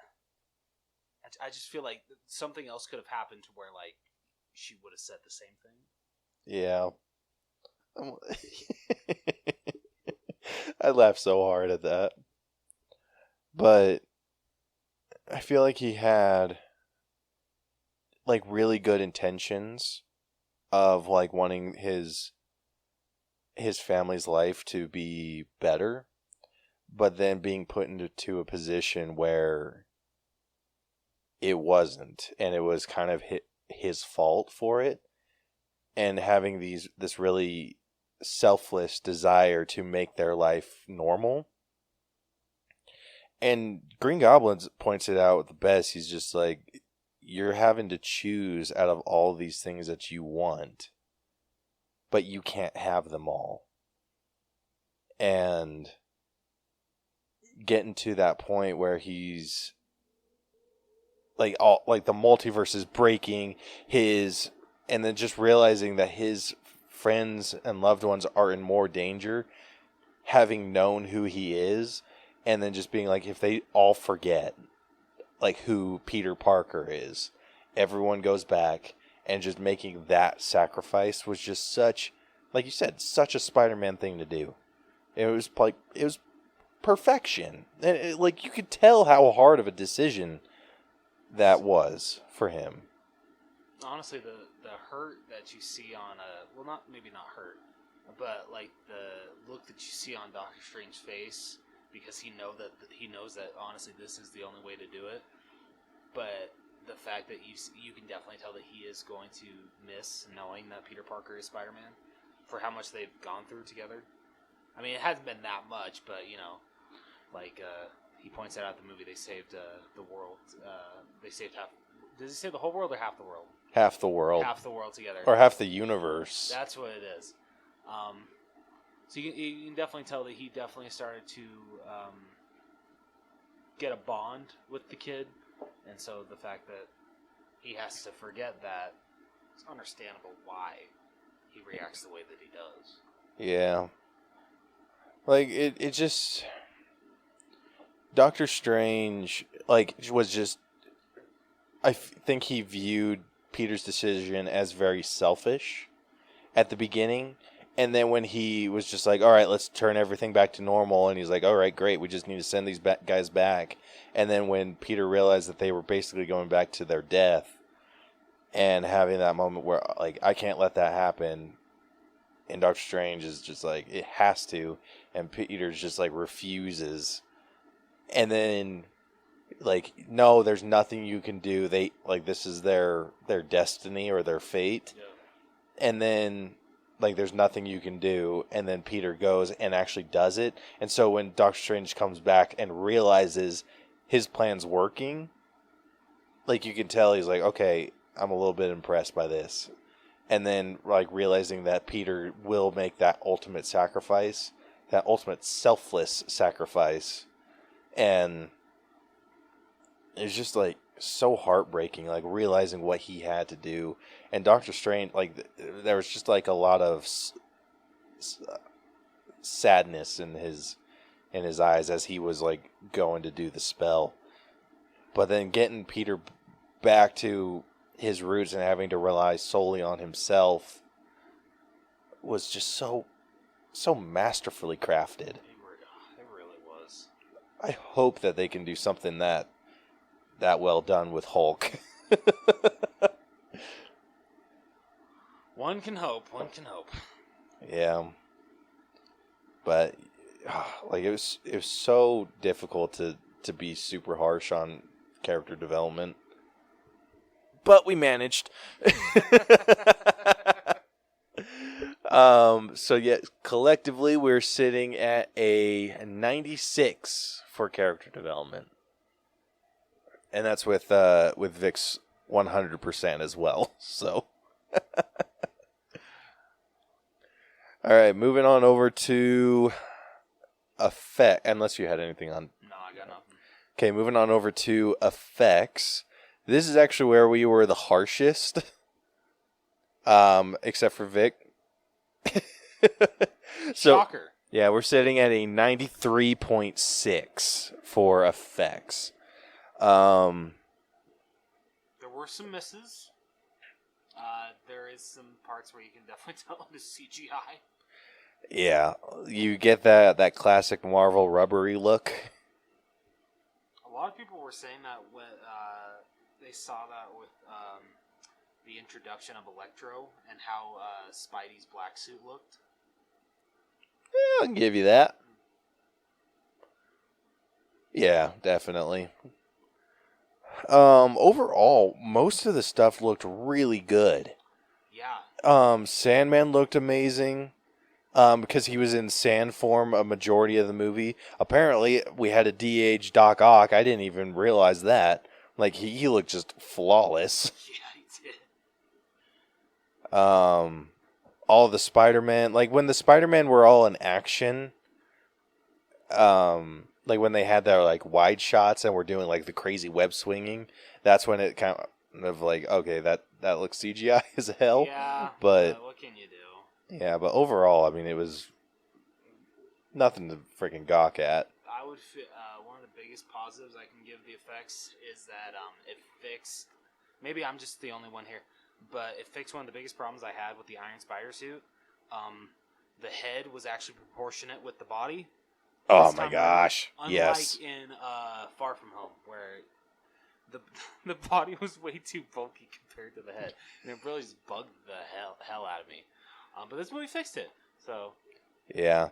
I just feel like something else could have happened to where like she would have said the same thing. Yeah. I laughed so hard at that. But I feel like he had like really good intentions of like wanting his family's life to be better, but then being put into a position where it wasn't, and it was kind of his fault for it, and having this really selfless desire to make their life normal. And Green Goblin points it out the best. He's just like, you're having to choose out of all these things that you want, but you can't have them all. And getting to that point where he's like, the multiverse is breaking, and then just realizing that his friends and loved ones are in more danger, having known who he is, and then just being like, if they all forget like who Peter Parker is, everyone goes back, and just making that sacrifice was just such, like you said, such a Spider-Man thing to do. It was perfection, and like you could tell how hard of a decision that was for him. Honestly, the hurt that you see on maybe not hurt, but like the look that you see on Doctor Strange's face, because he knows that honestly this is the only way to do it. But the fact that you can definitely tell that he is going to miss knowing that Peter Parker is Spider-Man for how much they've gone through together. I mean, it hasn't been that much, but he points out in the movie they saved the world. They saved half. Does he save the whole world or half the world? Half the world. Half the world together. Or half the universe. That's what it is. So you can definitely tell that he definitely started to get a bond with the kid. And so the fact that he has to forget that, it's understandable why he reacts the way that he does. Yeah. Like, it just... Doctor Strange, was just... I think he viewed Peter's decision as very selfish at the beginning. And then when he was just like, all right, let's turn everything back to normal. And he's like, all right, great. We just need to send these guys back. And then when Peter realized that they were basically going back to their death and having that moment where, like, I can't let that happen. And Doctor Strange is just like, it has to. And Peter's just like refuses. And then, like, no, there's nothing you can do. This is their destiny or their fate. Yeah. And then, like, there's nothing you can do. And then Peter goes and actually does it. And so when Doctor Strange comes back and realizes his plan's working, like, you can tell he's like, okay, I'm a little bit impressed by this. And then, like, realizing that Peter will make that ultimate sacrifice, that ultimate selfless sacrifice. And it's just, like, so heartbreaking, like, realizing what he had to do. And Doctor Strange, like, there was just, like, a lot of sadness in his eyes as he was, like, going to do the spell. But then getting Peter back to his roots and having to rely solely on himself was just so masterfully crafted. It really was. I hope that they can do something that well done with Hulk. One can hope. Yeah. But like, it was so difficult to be super harsh on character development. But we managed. So yeah, collectively we're sitting at a 96 for character development. And that's with Vic's 100% as well. So all right, moving on over to effect. Unless you had anything on. No, I got nothing. Okay, moving on over to effects. This is actually where we were the harshest, except for Vic. So, shocker. Yeah, we're sitting at a 93.6 for effects. There were some misses. There is some parts where you can definitely tell it is CGI. Yeah, you get that classic Marvel rubbery look. A lot of people were saying that when they saw that with the introduction of Electro and how Spidey's black suit looked. Yeah, I can give you that. Yeah, definitely. Overall, most of the stuff looked really good. Yeah. Sandman looked amazing. Because he was in sand form a majority of the movie. Apparently, we had a de-age Doc Ock. I didn't even realize that. Like, he looked just flawless. Yeah, he did. All the Spider-Man... Like, when the Spider-Man were all in action... like, when they had their, like, wide shots and were doing, like, the crazy web swinging, that's when it kind of, like, okay, that looks CGI as hell. Yeah, but what can you do? Yeah, but overall, I mean, it was nothing to freaking gawk at. I would one of the biggest positives I can give the effects is that it fixed. Maybe I'm just the only one here, but it fixed one of the biggest problems I had with the Iron Spider suit. The head was actually proportionate with the body. Oh my gosh! Unlike in Far From Home, where the body was way too bulky compared to the head, and it really just bugged the hell out of me. But this movie fixed it, so... Yeah.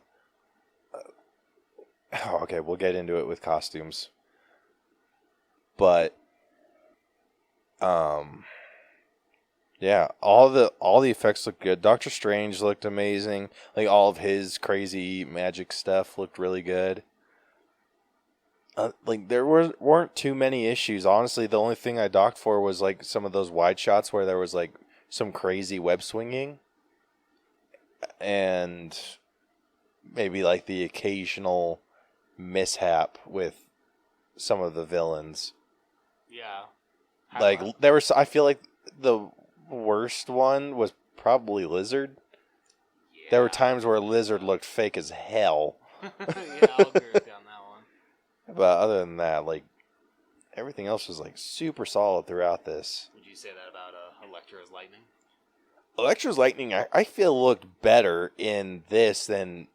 Okay, we'll get into it with costumes. But... yeah, all the effects look good. Doctor Strange looked amazing. Like, all of his crazy magic stuff looked really good. Like, there weren't too many issues. Honestly, the only thing I docked for was, like, some of those wide shots where there was, like, some crazy web swinging. And maybe like the occasional mishap with some of the villains. Yeah. I feel like the worst one was probably Lizard. Yeah. There were times where Lizard looked fake as hell. Yeah, I'll agree with you on that one. But other than that, like, everything else was like super solid throughout this. Would you say that about Electro's Lightning? Electro's Lightning, I feel looked better in this than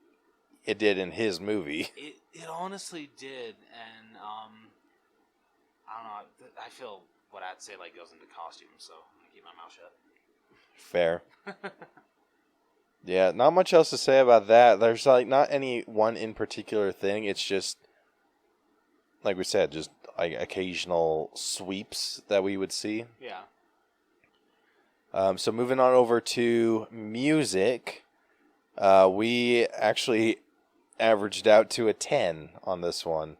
it did in his movie. It honestly did, and I don't know. I feel what I'd say like goes into costume, so I'm gonna keep my mouth shut. Fair. Yeah, not much else to say about that. There's like not any one in particular thing. It's just like we said, just like occasional sweeps that we would see. Yeah. So moving on over to music, we actually averaged out to a 10 on this one.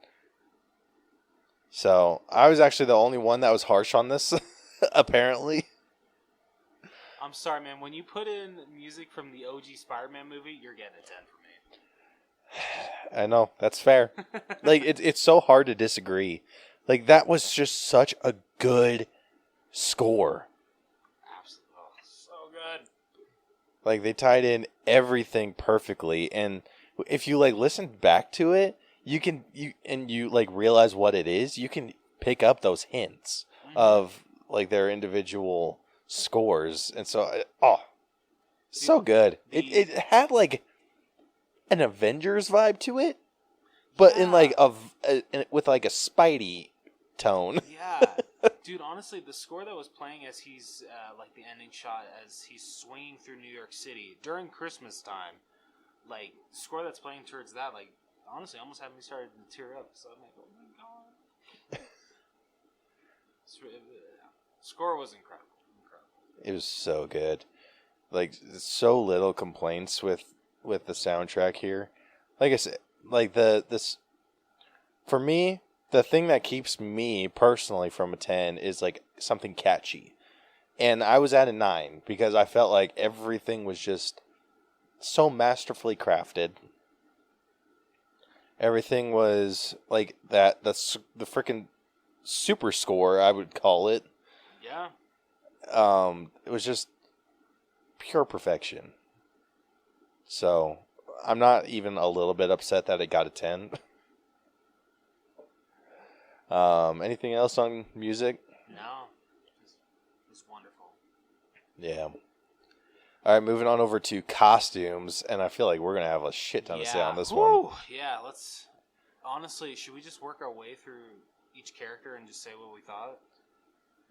So I was actually the only one that was harsh on this, apparently. I'm sorry, man. When you put in music from the OG Spider-Man movie, you're getting a 10 for me. I know, that's fair. Like, it's so hard to disagree. Like, that was just such a good score. Like, they tied in everything perfectly, and if you, like, listen back to it, you like, realize what it is, you can pick up those hints of, like, their individual scores, and so, so good. It had, like, an Avengers vibe to it, but in, like, with, like, a Spidey tone. Yeah. Dude, honestly, the score that was playing as he's, like, the ending shot as he's swinging through New York City during Christmas time, like, the score that's playing towards that, like, honestly, almost had me started to tear up. So I'm like, oh my god. Score was incredible. It was so good. Like, so little complaints with the soundtrack here. Like I said, like, this for me, the thing that keeps me personally from a 10 is like something catchy. And I was at a 9 because I felt like everything was just so masterfully crafted. Everything was like that. That's the freaking super score, I would call it. Yeah. It was just pure perfection. So I'm not even a little bit upset that it got a 10. Anything else on music? No. It's wonderful. Yeah. All right, moving on over to costumes, and I feel like we're going to have a shit ton to say on this one. Yeah, let's... Honestly, should we just work our way through each character and just say what we thought?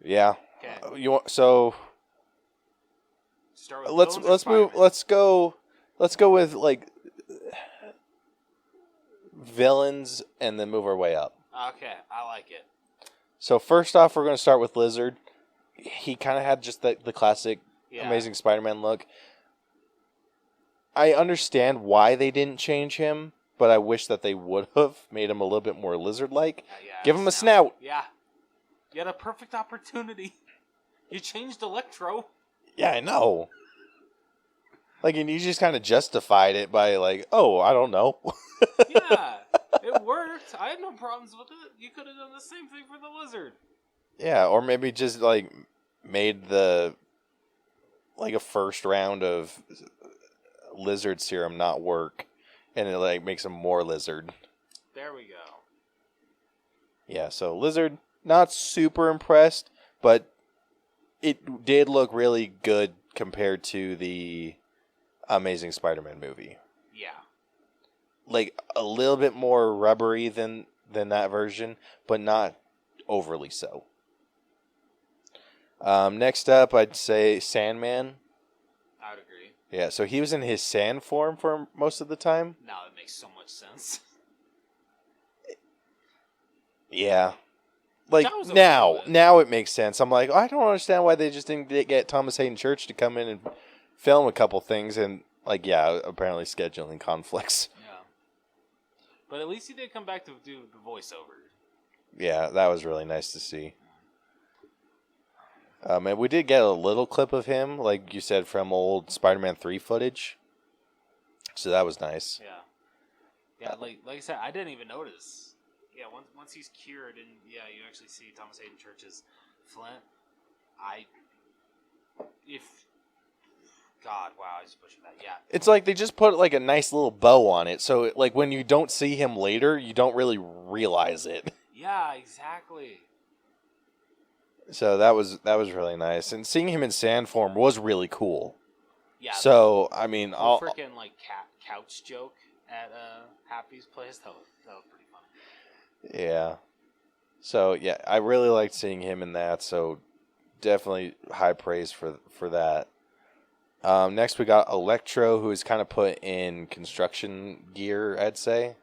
Yeah. Okay. You want, so... Start with let's go with, like, villains and then move our way up. Okay, I like it. So first off, we're going to start with Lizard. He kind of had just the classic Amazing Spider-Man look. I understand why they didn't change him, but I wish that they would have made him a little bit more lizard-like. Give him a snout. Yeah. You had a perfect opportunity. You changed Electro. Yeah, I know. Like, and you just kind of justified it by, like, oh, I don't know. Yeah, it worked. I had no problems with it. You could have done the same thing for the Lizard. Yeah, or maybe just, like, made a first round of lizard serum not work, and it, like, makes him more lizard. There we go. Yeah, so Lizard, not super impressed, but it did look really good compared to the Amazing Spider-Man movie. Yeah. Like, a little bit more rubbery than that version, but not overly so. Next up, I'd say Sandman. I would agree. Yeah, so he was in his sand form for most of the time. Now it makes so much sense. Yeah. Like, now it makes sense. I'm like, I don't understand why they just didn't get Thomas Hayden Church to come in and film a couple things, and, like, yeah, apparently scheduling conflicts. Yeah. But at least he did come back to do the voiceover. Yeah, that was really nice to see. And we did get a little clip of him, like you said, from old Spider-Man 3 footage. So that was nice. Yeah. Yeah, like I said, I didn't even notice. Yeah, once he's cured and, yeah, you actually see Thomas Hayden Church's Flint. God, wow, I just pushing that. Yeah. It's like they just put, like, a nice little bow on it. So, like, when you don't see him later, you don't really realize it. Yeah, exactly. So that was really nice. And seeing him in sand form was really cool. Yeah. So, I mean, I'll freaking, like, couch joke at Happy's place. That was pretty funny. Yeah. So, yeah, I really liked seeing him in that. So, definitely high praise for that. Next, we got Electro, who is kind of put in construction gear, I'd say.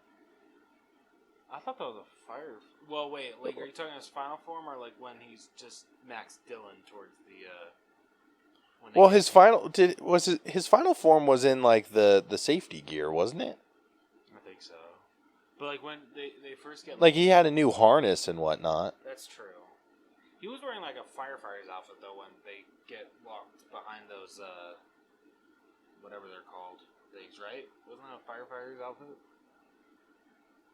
I thought that was a fire. Well, wait, like, are you talking his final form, or, like, when he's just Max Dillon towards the, Well, his final form was in, like, the safety gear, wasn't it? I think so. But, like, when they first get... Like, he had a new harness and whatnot. That's true. He was wearing, like, a firefighter's outfit, though, when they get locked behind those, whatever they're called things, right? Wasn't that a firefighter's outfit?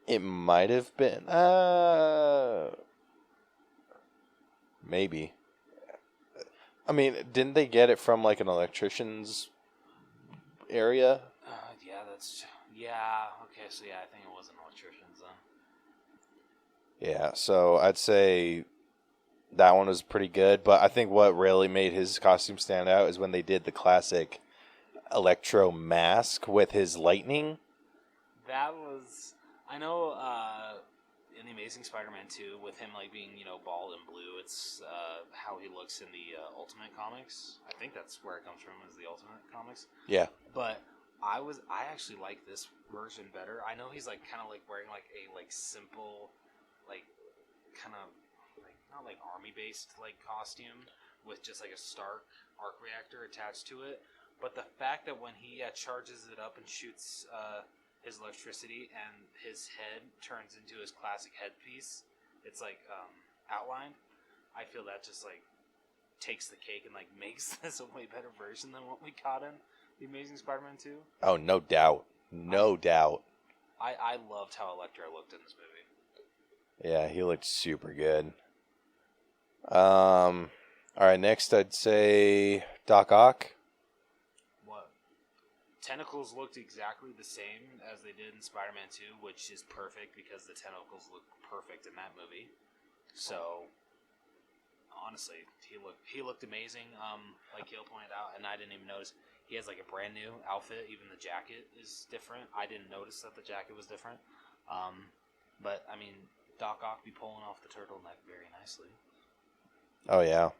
It might have been. Maybe. I mean, didn't they get it from, like, an electrician's area? Yeah, okay, so yeah, I think it was an electrician's then. Yeah, so I'd say that one was pretty good, but I think what really made his costume stand out is when they did the classic Electro mask with his lightning. That was... I know in The Amazing Spider-Man 2, with him, like, being, you know, bald and blue, it's how he looks in the Ultimate Comics. I think that's where it comes from, is the Ultimate Comics. Yeah. But I actually like this version better. I know he's, like, kind of, like, wearing, like, a, like, simple, like, kind of, like, not, like, army-based, like, costume with just, like, a Stark arc reactor attached to it. But the fact that when he charges it up and shoots... his electricity and his head turns into his classic headpiece, it's like outlined. I feel that just like takes the cake and like makes this a way better version than what we got in The Amazing Spider-Man 2. Oh, no doubt. No doubt. I loved how Electro looked in this movie. Yeah, he looked super good. All right, next I'd say Doc Ock. Tentacles looked exactly the same as they did in Spider-Man 2, which is perfect because the tentacles look perfect in that movie. So, honestly, he looked amazing. Like Gil pointed out, and I didn't even notice, he has like a brand new outfit. Even the jacket is different. I didn't notice that the jacket was different. But I mean, Doc Ock be pulling off the turtleneck very nicely. Oh yeah.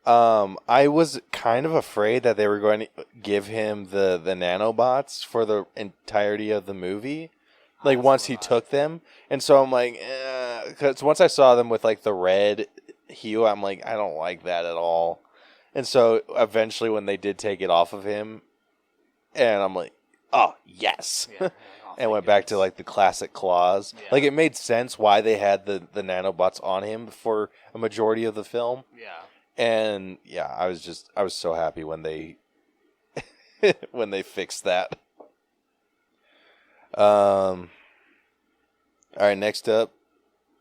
I was kind of afraid that they were going to give him the nanobots for the entirety of the movie, like once he took them, and so I'm like, because once I saw them with like the red hue, I'm like, I don't like that at all. And so eventually, when they did take it off of him, and I'm like, oh yes, Yeah. and went back to like the classic claws. Yeah. Like it made sense why they had the nanobots on him for a majority of the film. Yeah. And yeah, I was so happy when they when they fixed that. All right, next up,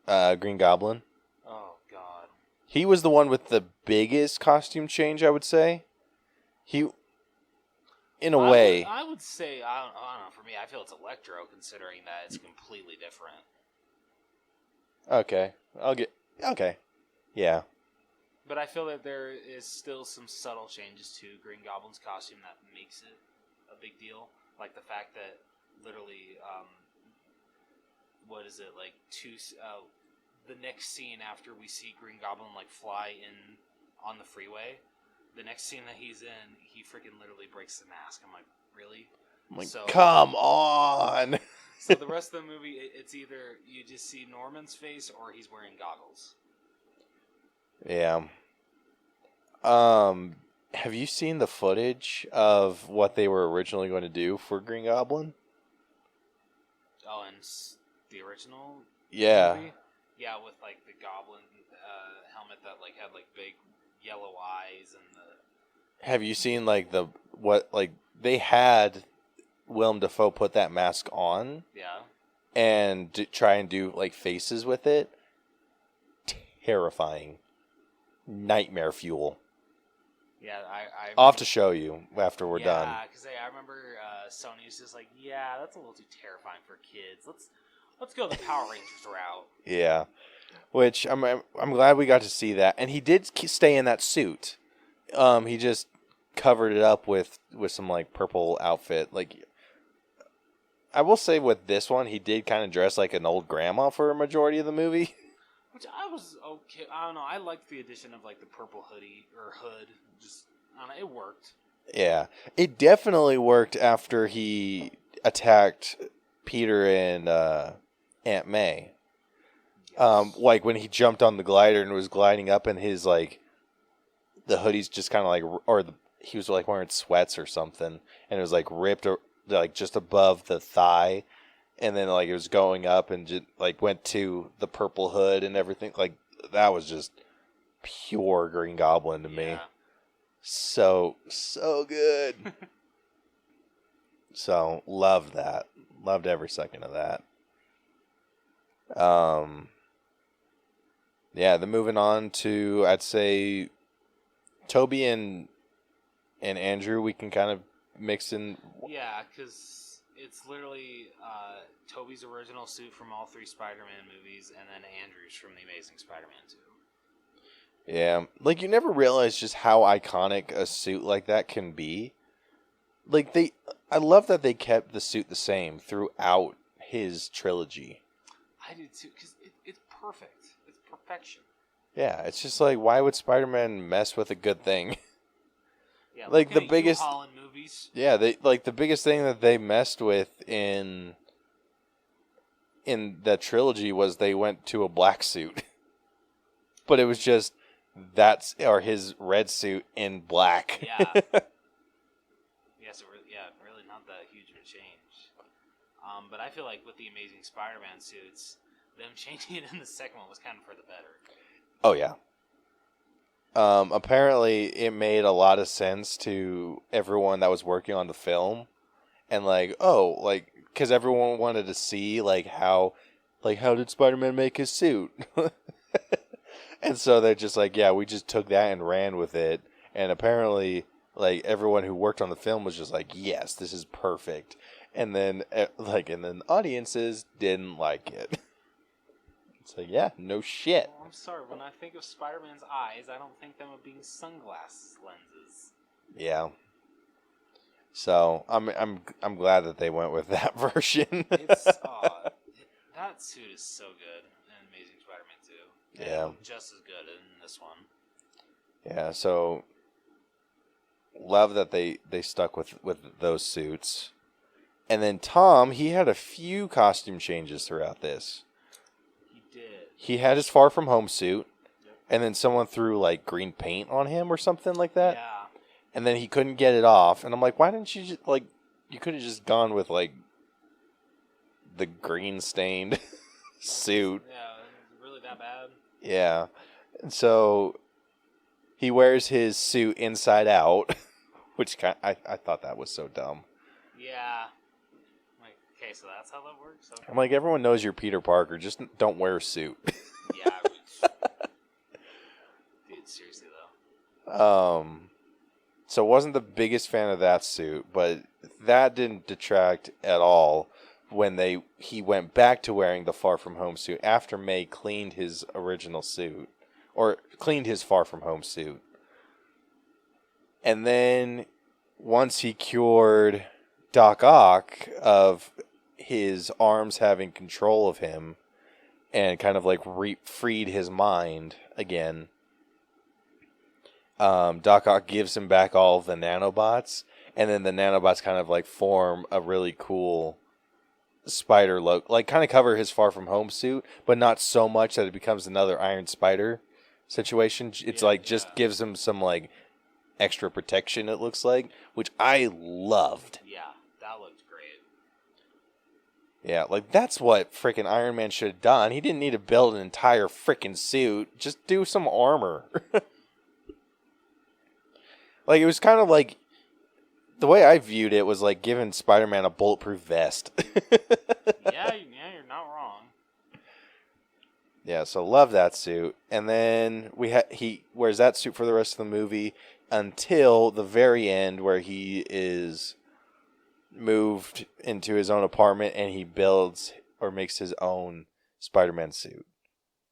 Green Goblin. Oh God. He was the one with the biggest costume change, I would say. In a way. I would say, I don't know, for me, I feel it's Electro, considering that it's completely different. Okay. Okay. Yeah. But I feel that there is still some subtle changes to Green Goblin's costume that makes it a big deal. Like the fact that literally, what is it, like the next scene after we see Green Goblin like fly in on the freeway, the next scene that he's in, he freaking literally breaks the mask. I'm like, really? I'm like, come on! So the rest of the movie, it's either you just see Norman's face or he's wearing goggles. Yeah. Have you seen the footage of what they were originally going to do for Green Goblin? Oh, and the original movie? Yeah, with like the Goblin helmet that like had like big yellow eyes and the... Have you seen like they had Willem Dafoe put that mask on? Yeah. And try and do like faces with it? Terrifying. Nightmare fuel. Yeah, I'll have to show you after we're done. Yeah, because I remember Sony was just like, yeah, that's a little too terrifying for kids. Let's go the Power Rangers route. Yeah, which I'm glad we got to see that, and he did stay in that suit. He just covered it up with some like purple outfit. Like, I will say with this one, he did kind of dress like an old grandma for a majority of the movie. Which I was okay. I don't know. I liked the addition of like the purple hoodie or hood. Just I don't know. It worked. Yeah, it definitely worked after he attacked Peter and Aunt May. Yes. Like when he jumped on the glider and was gliding up, and his like the hoodie's just kind of like, he was like wearing sweats or something, and it was like ripped like just above the thigh. And then, like, it was going up and just, like, went to the purple hood and everything. Like, that was just pure Green Goblin to me. So good. So, loved that. Loved every second of that. Yeah, then moving on to, I'd say, Toby and Andrew, we can kind of mix in. Yeah, because... it's literally Toby's original suit from all three Spider-Man movies, and then Andrew's from The Amazing Spider-Man 2. Yeah, like you never realize just how iconic a suit like that can be. Like I love that they kept the suit the same throughout his trilogy. I did too, because it's perfect. It's perfection. Yeah, it's just like, why would Spider-Man mess with a good thing? Yeah, like the biggest Holland movies. Yeah, they like the biggest thing that they messed with in that trilogy was they went to a black suit. But it was just his red suit in black. Yeah. Yes, really not that huge of a change. But I feel like with the Amazing Spider-Man suits, them changing it in the second one was kind of for the better. Oh yeah. Apparently it made a lot of sense to everyone that was working on the film, and because everyone wanted to see how did Spider-Man make his suit, and so they're just like, yeah, we just took that and ran with it, and apparently everyone who worked on the film was just like, yes, this is perfect, and then audiences didn't like it. So yeah, no shit. Well, I'm sorry. When I think of Spider-Man's eyes, I don't think them of being sunglasses lenses. Yeah. So I'm glad that they went with that version. It's that suit is so good in Amazing Spider-Man 2. Yeah. And just as good in this one. Yeah. So love that they stuck with those suits, and then Tom, he had a few costume changes throughout this. Did. he had his Far From Home suit, and then someone threw like green paint on him or something like that. Yeah. And then he couldn't get it off, and I'm like, why didn't you just, like, you could have just gone with like the green stained suit. Yeah, is it really that bad? Yeah. And so he wears his suit inside out, which I thought that was so dumb. Yeah. Like, okay, so that's how that works? Okay. I'm like, everyone knows you're Peter Parker, just don't wear a suit. Yeah. Dude, seriously, though. So wasn't the biggest fan of that suit, but that didn't detract at all when he went back to wearing the Far From Home suit after May cleaned his original suit, or cleaned his Far From Home suit. And then once he cured Doc Ock of his arms having control of him and kind of like freed his mind again, Doc Ock gives him back all of the nanobots, and then the nanobots kind of like form a really cool spider look, like kind of cover his Far From Home suit, but not so much that it becomes another Iron Spider situation. It's just gives him some like extra protection, it looks like, which I loved. Yeah, that looked great. Yeah, like that's what freaking Iron Man should have done. He didn't need to build an entire freaking suit. Just do some armor. Like, it was kind of like, the way I viewed it was like giving Spider-Man a bulletproof vest. yeah, you're not wrong. Yeah, so love that suit. And then he wears that suit for the rest of the movie until the very end, where he is moved into his own apartment and he builds or makes his own Spider-Man suit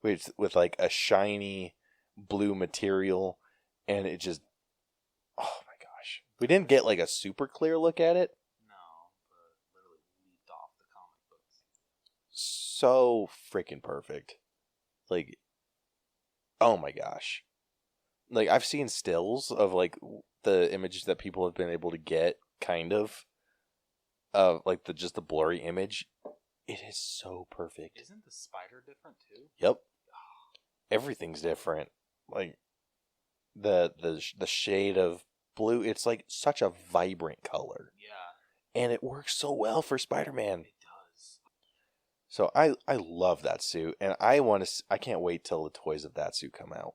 with like a shiny blue material, and it just, oh my gosh. We didn't get like a super clear look at it. No, but literally leaped off the comic books. So freaking perfect. Like, oh my gosh. Like, I've seen stills of like the images that people have been able to get, kind of like the blurry image. It is so perfect. Isn't the spider different too? Yep. Everything's different. Like the shade of blue, it's like such a vibrant color. Yeah. And it works so well for Spider-Man. It does. So I love that suit, and I can't wait till the toys of that suit come out.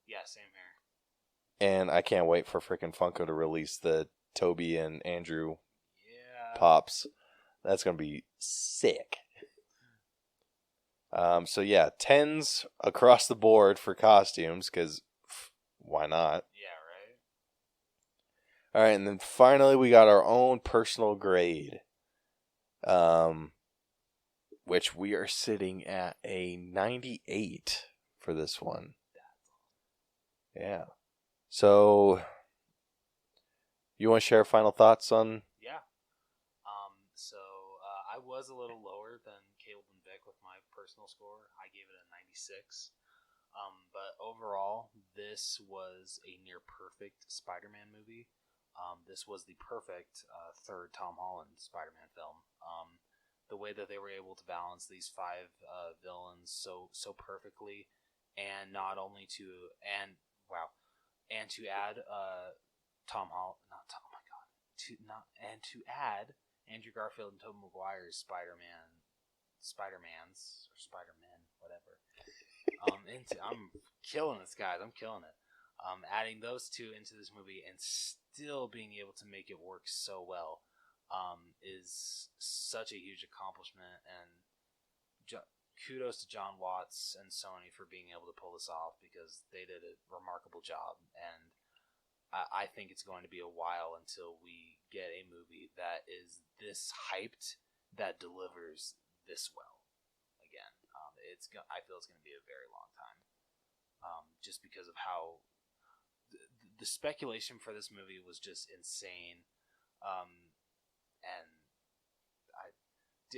Yeah, same here. And I can't wait for frickin' Funko to release the Toby and Andrew Yeah. Pops. That's going to be sick. So yeah, 10s across the board for costumes, because why not? Yeah, right? All right, and then finally we got our own personal grade, which we are sitting at a 98 for this one. Yeah. So, you want to share final thoughts on? Yeah. So I was a little lower than Caleb and Vic with my personal score. I gave it a 96. But overall, this was a near perfect Spider-Man movie. This was the perfect third Tom Holland Spider-Man film. The way that they were able to balance these 5 villains so perfectly, and not only to add Tom Holland, to add Andrew Garfield and Tobey Maguire's Spider-Men, whatever. I'm killing this, guys. I'm killing it. Adding those two into this movie and still being able to make it work so well is such a huge accomplishment. And kudos to John Watts and Sony for being able to pull this off, because they did a remarkable job. And I think it's going to be a while until we get a movie that is this hyped, that delivers this well again. I feel it's going to be a very long time, just because of how the speculation for this movie was just insane, and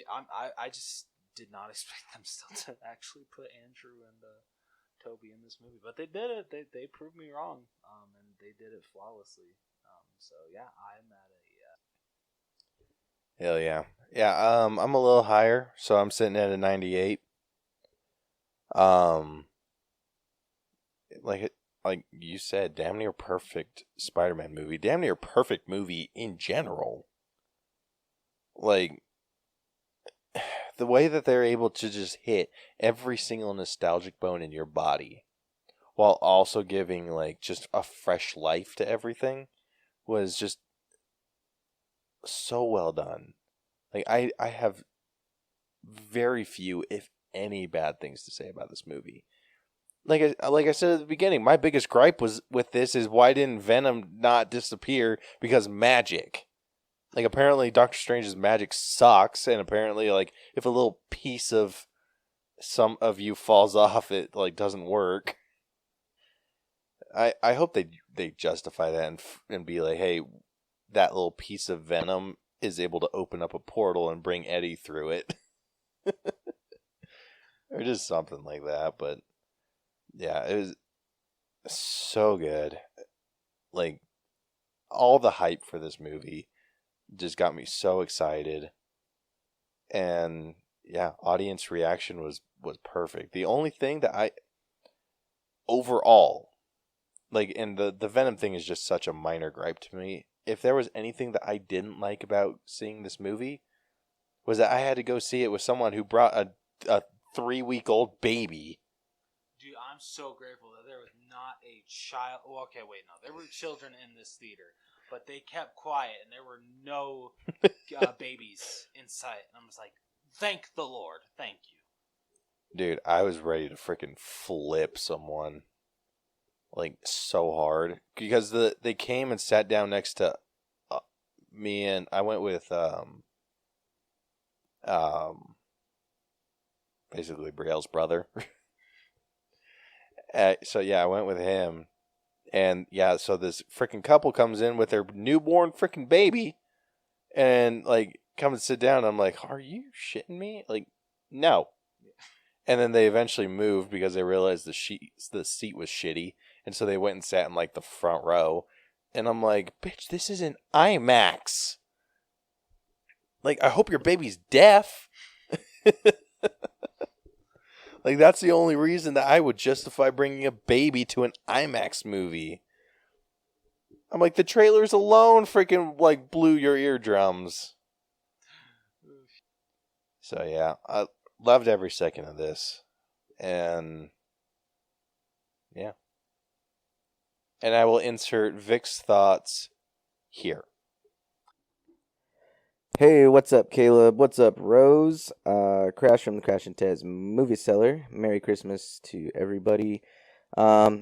I just did not expect them still to actually put Andrew and Toby in this movie, but they did it. They proved me wrong, and they did it flawlessly. So yeah, I'm at a. Hell yeah. Yeah, I'm a little higher, so I'm sitting at a 98. Like you said, damn near perfect Spider-Man movie. Damn near perfect movie in general. Like, the way that they're able to just hit every single nostalgic bone in your body while also giving, like, just a fresh life to everything was just so well done. Like, I have very few, if any, bad things to say about this movie. Like I said at the beginning, my biggest gripe with this is why didn't Venom not disappear? Because magic. Like, apparently Doctor Strange's magic sucks, and apparently, like, if a little piece of some of you falls off, it, like, doesn't work. I hope they justify that and be like, hey, that little piece of Venom is able to open up a portal and bring Eddie through it. Or just something like that, but yeah, it was so good. Like, all the hype for this movie just got me so excited. And yeah, audience reaction was perfect. The only thing that overall, like, and the Venom thing is just such a minor gripe to me. If there was anything that I didn't like about seeing this movie, was that I had to go see it with someone who brought a 3-week-old baby. Dude, I'm so grateful that there was not a child. Oh, okay, wait, no. There were children in this theater, but they kept quiet, and there were no babies in sight. And I'm just like, thank the Lord. Thank you. Dude, I was ready to freaking flip someone. Like, so hard. Because they came and sat down next to me, and I went with basically Brielle's brother. So yeah, I went with him, and yeah, so this freaking couple comes in with their newborn freaking baby, and like come and sit down. I'm like, are you shitting me? Like, no. And then they eventually moved because they realized the seat was shitty, and so they went and sat in like the front row. And I'm like, bitch, this is an IMAX. Like, I hope your baby's deaf. Like, that's the only reason that I would justify bringing a baby to an IMAX movie. I'm like, the trailers alone freaking, like, blew your eardrums. So, yeah, I loved every second of this. And, yeah. And I will insert Vic's thoughts here. Hey, what's up, Caleb? What's up, Rose? Crash from the Crash and Tez movie Cellar. Merry Christmas to everybody. Yeah,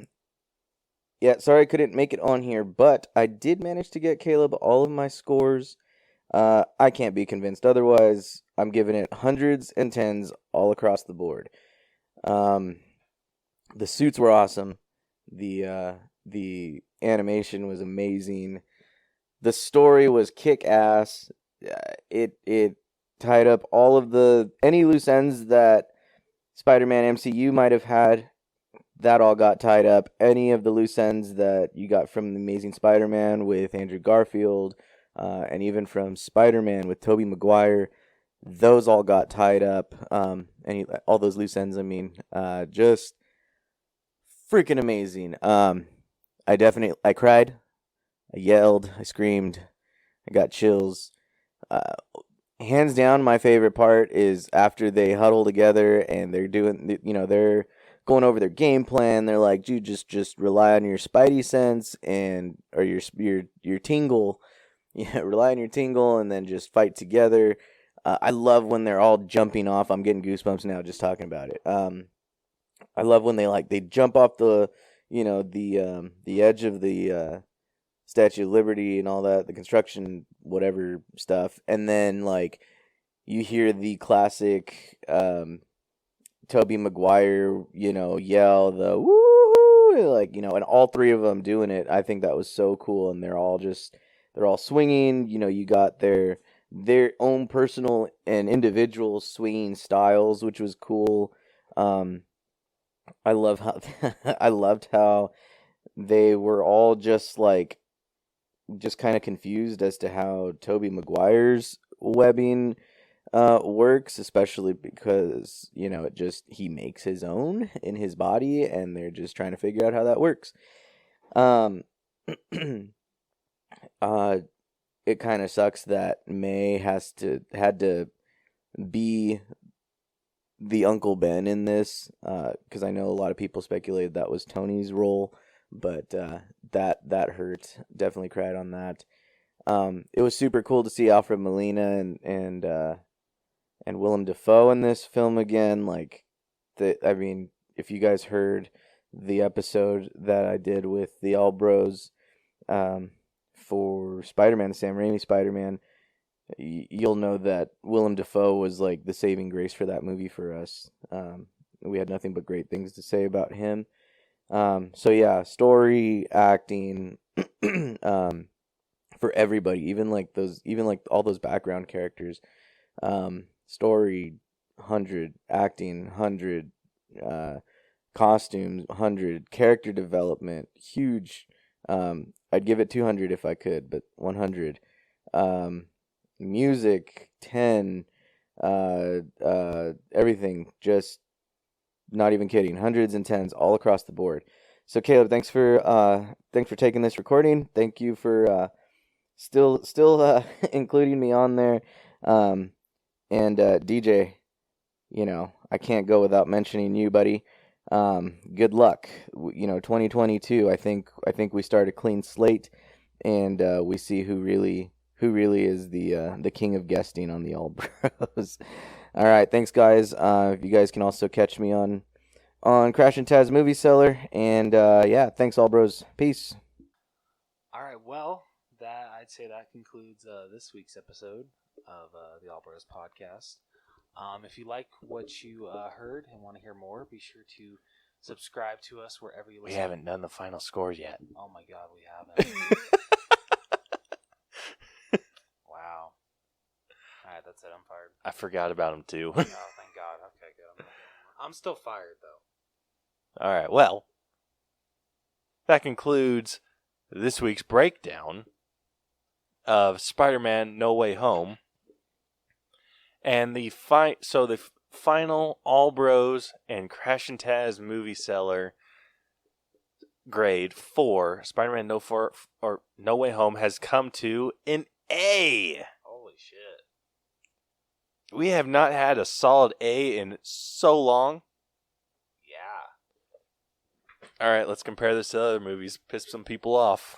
sorry I couldn't make it on here, but I did manage to get Caleb all of my scores. I can't be convinced otherwise. I'm giving it hundreds and tens all across the board. The suits were awesome. The animation was amazing. The story was kick-ass. It tied up all of any loose ends that Spider-Man MCU might have had. That all got tied up. Any of the loose ends that you got from the Amazing Spider-Man with Andrew Garfield, and even from Spider-Man with Tobey Maguire, those all got tied up. All those loose ends, just freaking amazing. I cried, I yelled, I screamed, I got chills. Hands down, my favorite part is after they huddle together and they're they're going over their game plan. They're like, dude, just rely on your spidey sense or your tingle. Yeah, rely on your tingle and then just fight together. I love when they're all jumping off. I'm getting goosebumps now just talking about it. I love when they jump off the edge of the Statue of Liberty and all that, the construction, whatever stuff. And then, you hear the classic Tobey Maguire, yell the woo, and all three of them doing it. I think that was so cool. And they're all swinging. You got their own personal and individual swinging styles, which was cool. I loved how they were all just kind of confused as to how Tobey Maguire's webbing works, especially because, he makes his own in his body, and they're just trying to figure out how that works. It kind of sucks that May had to be the Uncle Ben in this, because I know a lot of people speculated that was Tony's role, but that hurt. Definitely cried on that. It was super cool to see Alfred Molina and Willem Dafoe in this film again. If you guys heard the episode that I did with the All Bros for Spider-Man, the Sam Raimi Spider-Man, you'll know that Willem Dafoe was like the saving grace for that movie for us. We had nothing but great things to say about him. So yeah, story, acting, for everybody, even all those background characters. Story 100, acting 100, costumes 100, character development huge. I'd give it 200 if I could, but 100. Music 10, everything, just not even kidding, hundreds and tens all across the board. So Caleb, thanks for taking this recording. Thank you for still including me on there. And DJ, I can't go without mentioning you, buddy. Good luck. 2022. I think we start a clean slate, and we see who really is the king of guesting on the All Bros. All right, thanks guys. You guys can also catch me on Crash and Taz Movie Cellar, and thanks All Bros. Peace. All right, well, I'd say that concludes this week's episode of the All Bros podcast. If you like what you heard and want to hear more, be sure to subscribe to us wherever you listen. We haven't done the final scores yet. Oh my God, we haven't. Wow. All right, that's it. I'm fired. I forgot about him too. Oh, thank God. Okay, good. I'm still fired though. All right. Well, that concludes this week's breakdown of Spider-Man: No Way Home, and the final All Bros and Crash and Taz Movie Cellar grade for Spider-Man: No Way Home has come to an A. Holy shit! We have not had a solid A in so long. Yeah. All right, let's compare this to other movies. Piss some people off.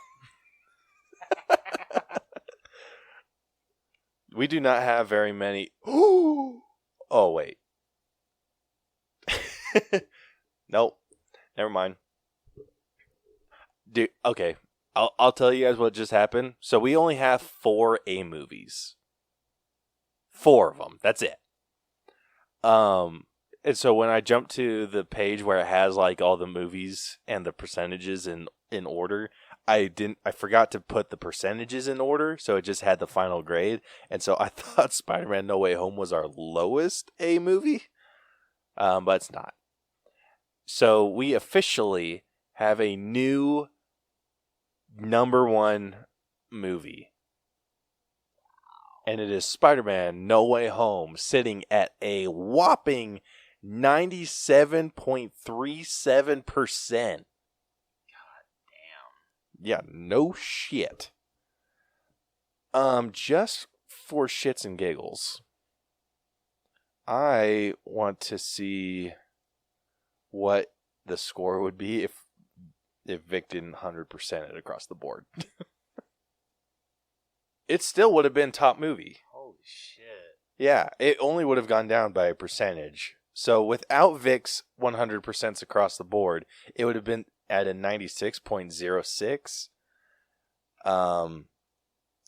We do not have very many. Oh, wait. Nope. Never mind. Dude, okay. I'll tell you guys what just happened. So we only have 4 A movies. 4 of them. That's it. And so when I jump to the page where it has like all the movies and the percentages in order, I forgot to put the percentages in order, so it just had the final grade. And so I thought Spider-Man: No Way Home was our lowest A movie, but it's not. So we officially have a new number 1 movie. And it is Spider-Man: No Way Home, sitting at a whopping 97.37%. Yeah, no shit. Just for shits and giggles, I want to see what the score would be if Vic didn't 100% it across the board. It still would have been top movie. Holy shit. Yeah, it only would have gone down by a percentage. So without Vic's 100% across the board, it would have been at a 96.06.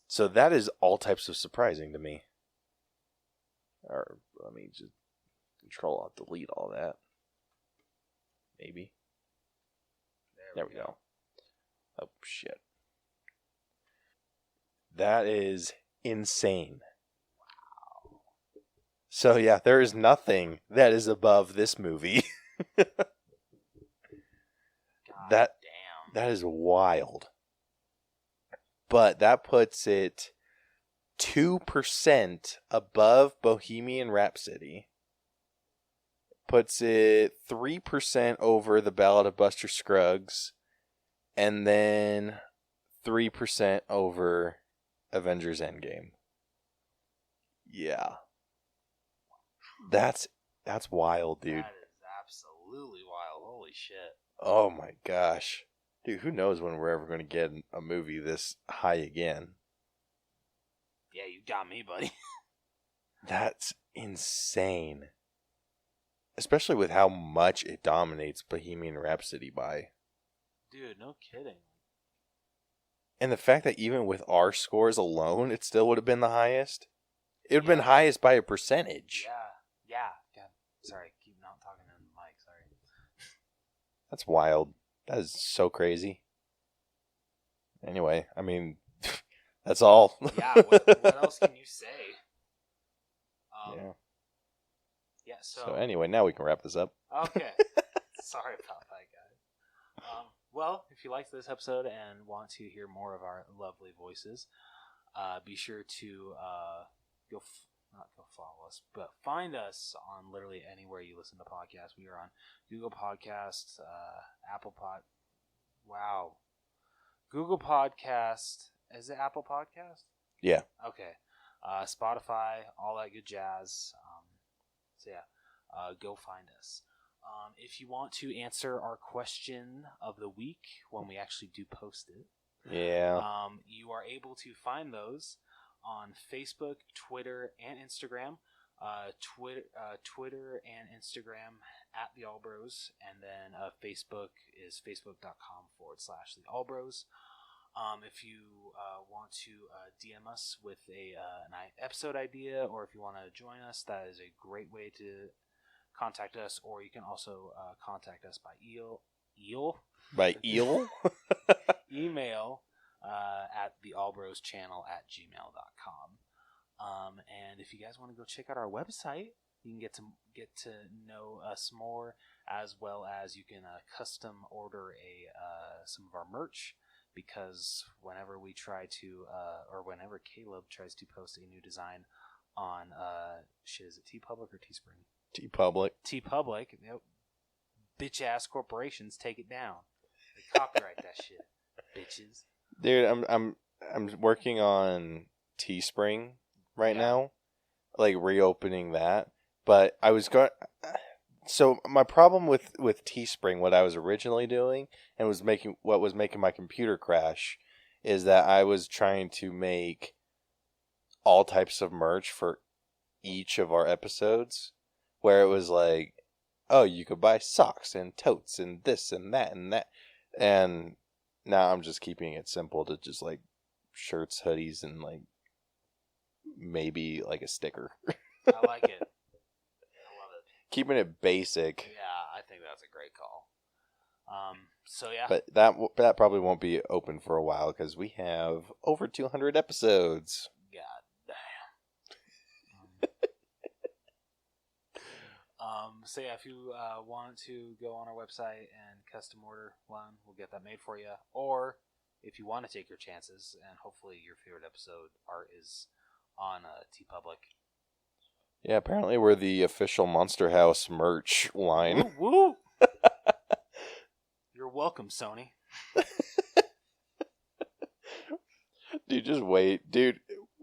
So that is all types of surprising to me. Or let me just Control-Alt-Delete all that. Maybe. There we go. Oh, shit. That is insane. Wow. So yeah, there is nothing that is above this movie. That is wild. But that puts it 2% above Bohemian Rhapsody. Puts it 3% over The Ballad of Buster Scruggs. And then 3% over Avengers Endgame. Yeah. That's wild, dude. That is absolutely wild. Holy shit. Oh my gosh. Dude, who knows when we're ever going to get a movie this high again. Yeah, you got me, buddy. That's insane. Especially with how much it dominates Bohemian Rhapsody by. Dude, no kidding. And the fact that even with our scores alone, it still would have been the highest. It would have been highest by a percentage. Yeah. God, sorry, keep not talking in the mic. Sorry. That's wild. That is so crazy. Anyway, I mean, that's all. Yeah, what else can you say? Yeah. Yeah, So anyway, now we can wrap this up. Okay. Sorry about that, guys. Well, if you liked this episode and want to hear more of our lovely voices, be sure to not go follow us, but find us on literally anywhere you listen to podcasts. We are on Google Podcasts, Google Podcast. Is it Apple Podcast? Yeah. Okay. Spotify, all that good jazz. Go find us. If you want to answer our question of the week when we actually do post it, you are able to find those on Facebook, Twitter, and Instagram. Twitter and Instagram at the Allbros, and then Facebook is facebook.com/the Allbros. If you want to DM us with an episode idea, or if you want to join us, that is a great way to contact us. Or you can also contact us by email at theallbroschannel@gmail.com. And if you guys want to go check out our website, you can get to know us more, as well as you can custom order some of our merch. Because whenever we try to, or whenever Caleb tries to post a new design on, is it TeePublic or Teespring? TeePublic. TeePublic, bitch ass corporations take it down. They copyright that shit, bitches. Dude, I'm working on Teespring right now, like reopening that. But I was going. So my problem with Teespring, what I was originally doing, and what was making my computer crash, is that I was trying to make all types of merch for each of our episodes, where it was like, oh, you could buy socks and totes and this and that and that, and now I'm just keeping it simple to just like shirts, hoodies, and like maybe like a sticker. I like it. Keeping it basic. Yeah, I think that's a great call. So yeah. But that probably won't be open for a while because we have over 200 episodes. God damn. So yeah, if you want to go on our website and custom order one, we'll get that made for you. Or if you want to take your chances and hopefully your favorite episode art is on TeePublic. Yeah, apparently we're the official Monster House merch line. Woo, woo. You're welcome, Sony. Dude, just wait. Dude,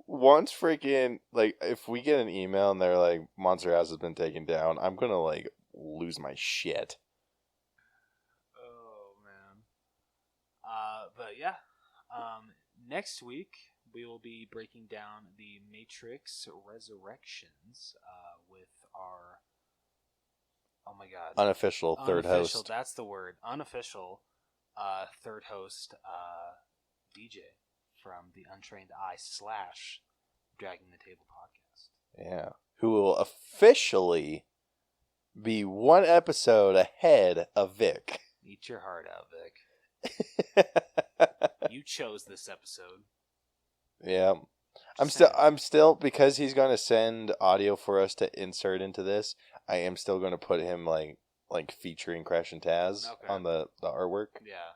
once freaking, like, if we get an email and they're like, Monster House has been taken down, I'm gonna, like, lose my shit. Oh, man. But yeah. Next week, we will be breaking down the Matrix Resurrections with our, oh my god, unofficial third host. That's the word. Unofficial third host DJ from the Untrained Eye / Dragging the Table podcast. Yeah. Who will officially be one episode ahead of Vic. Eat your heart out, Vic. You chose this episode. Yeah. I'm still because he's going to send audio for us to insert into this. I am still going to put him like featuring Crash and Taz on the artwork. Yeah.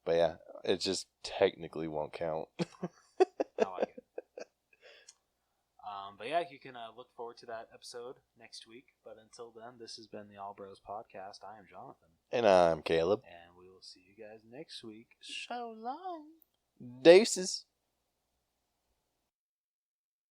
But yeah, it just technically won't count. But yeah, you can look forward to that episode next week. But until then, this has been the All Bros Podcast. I am Jonathan. And I'm Caleb. And we will see you guys next week. So long. Deuces.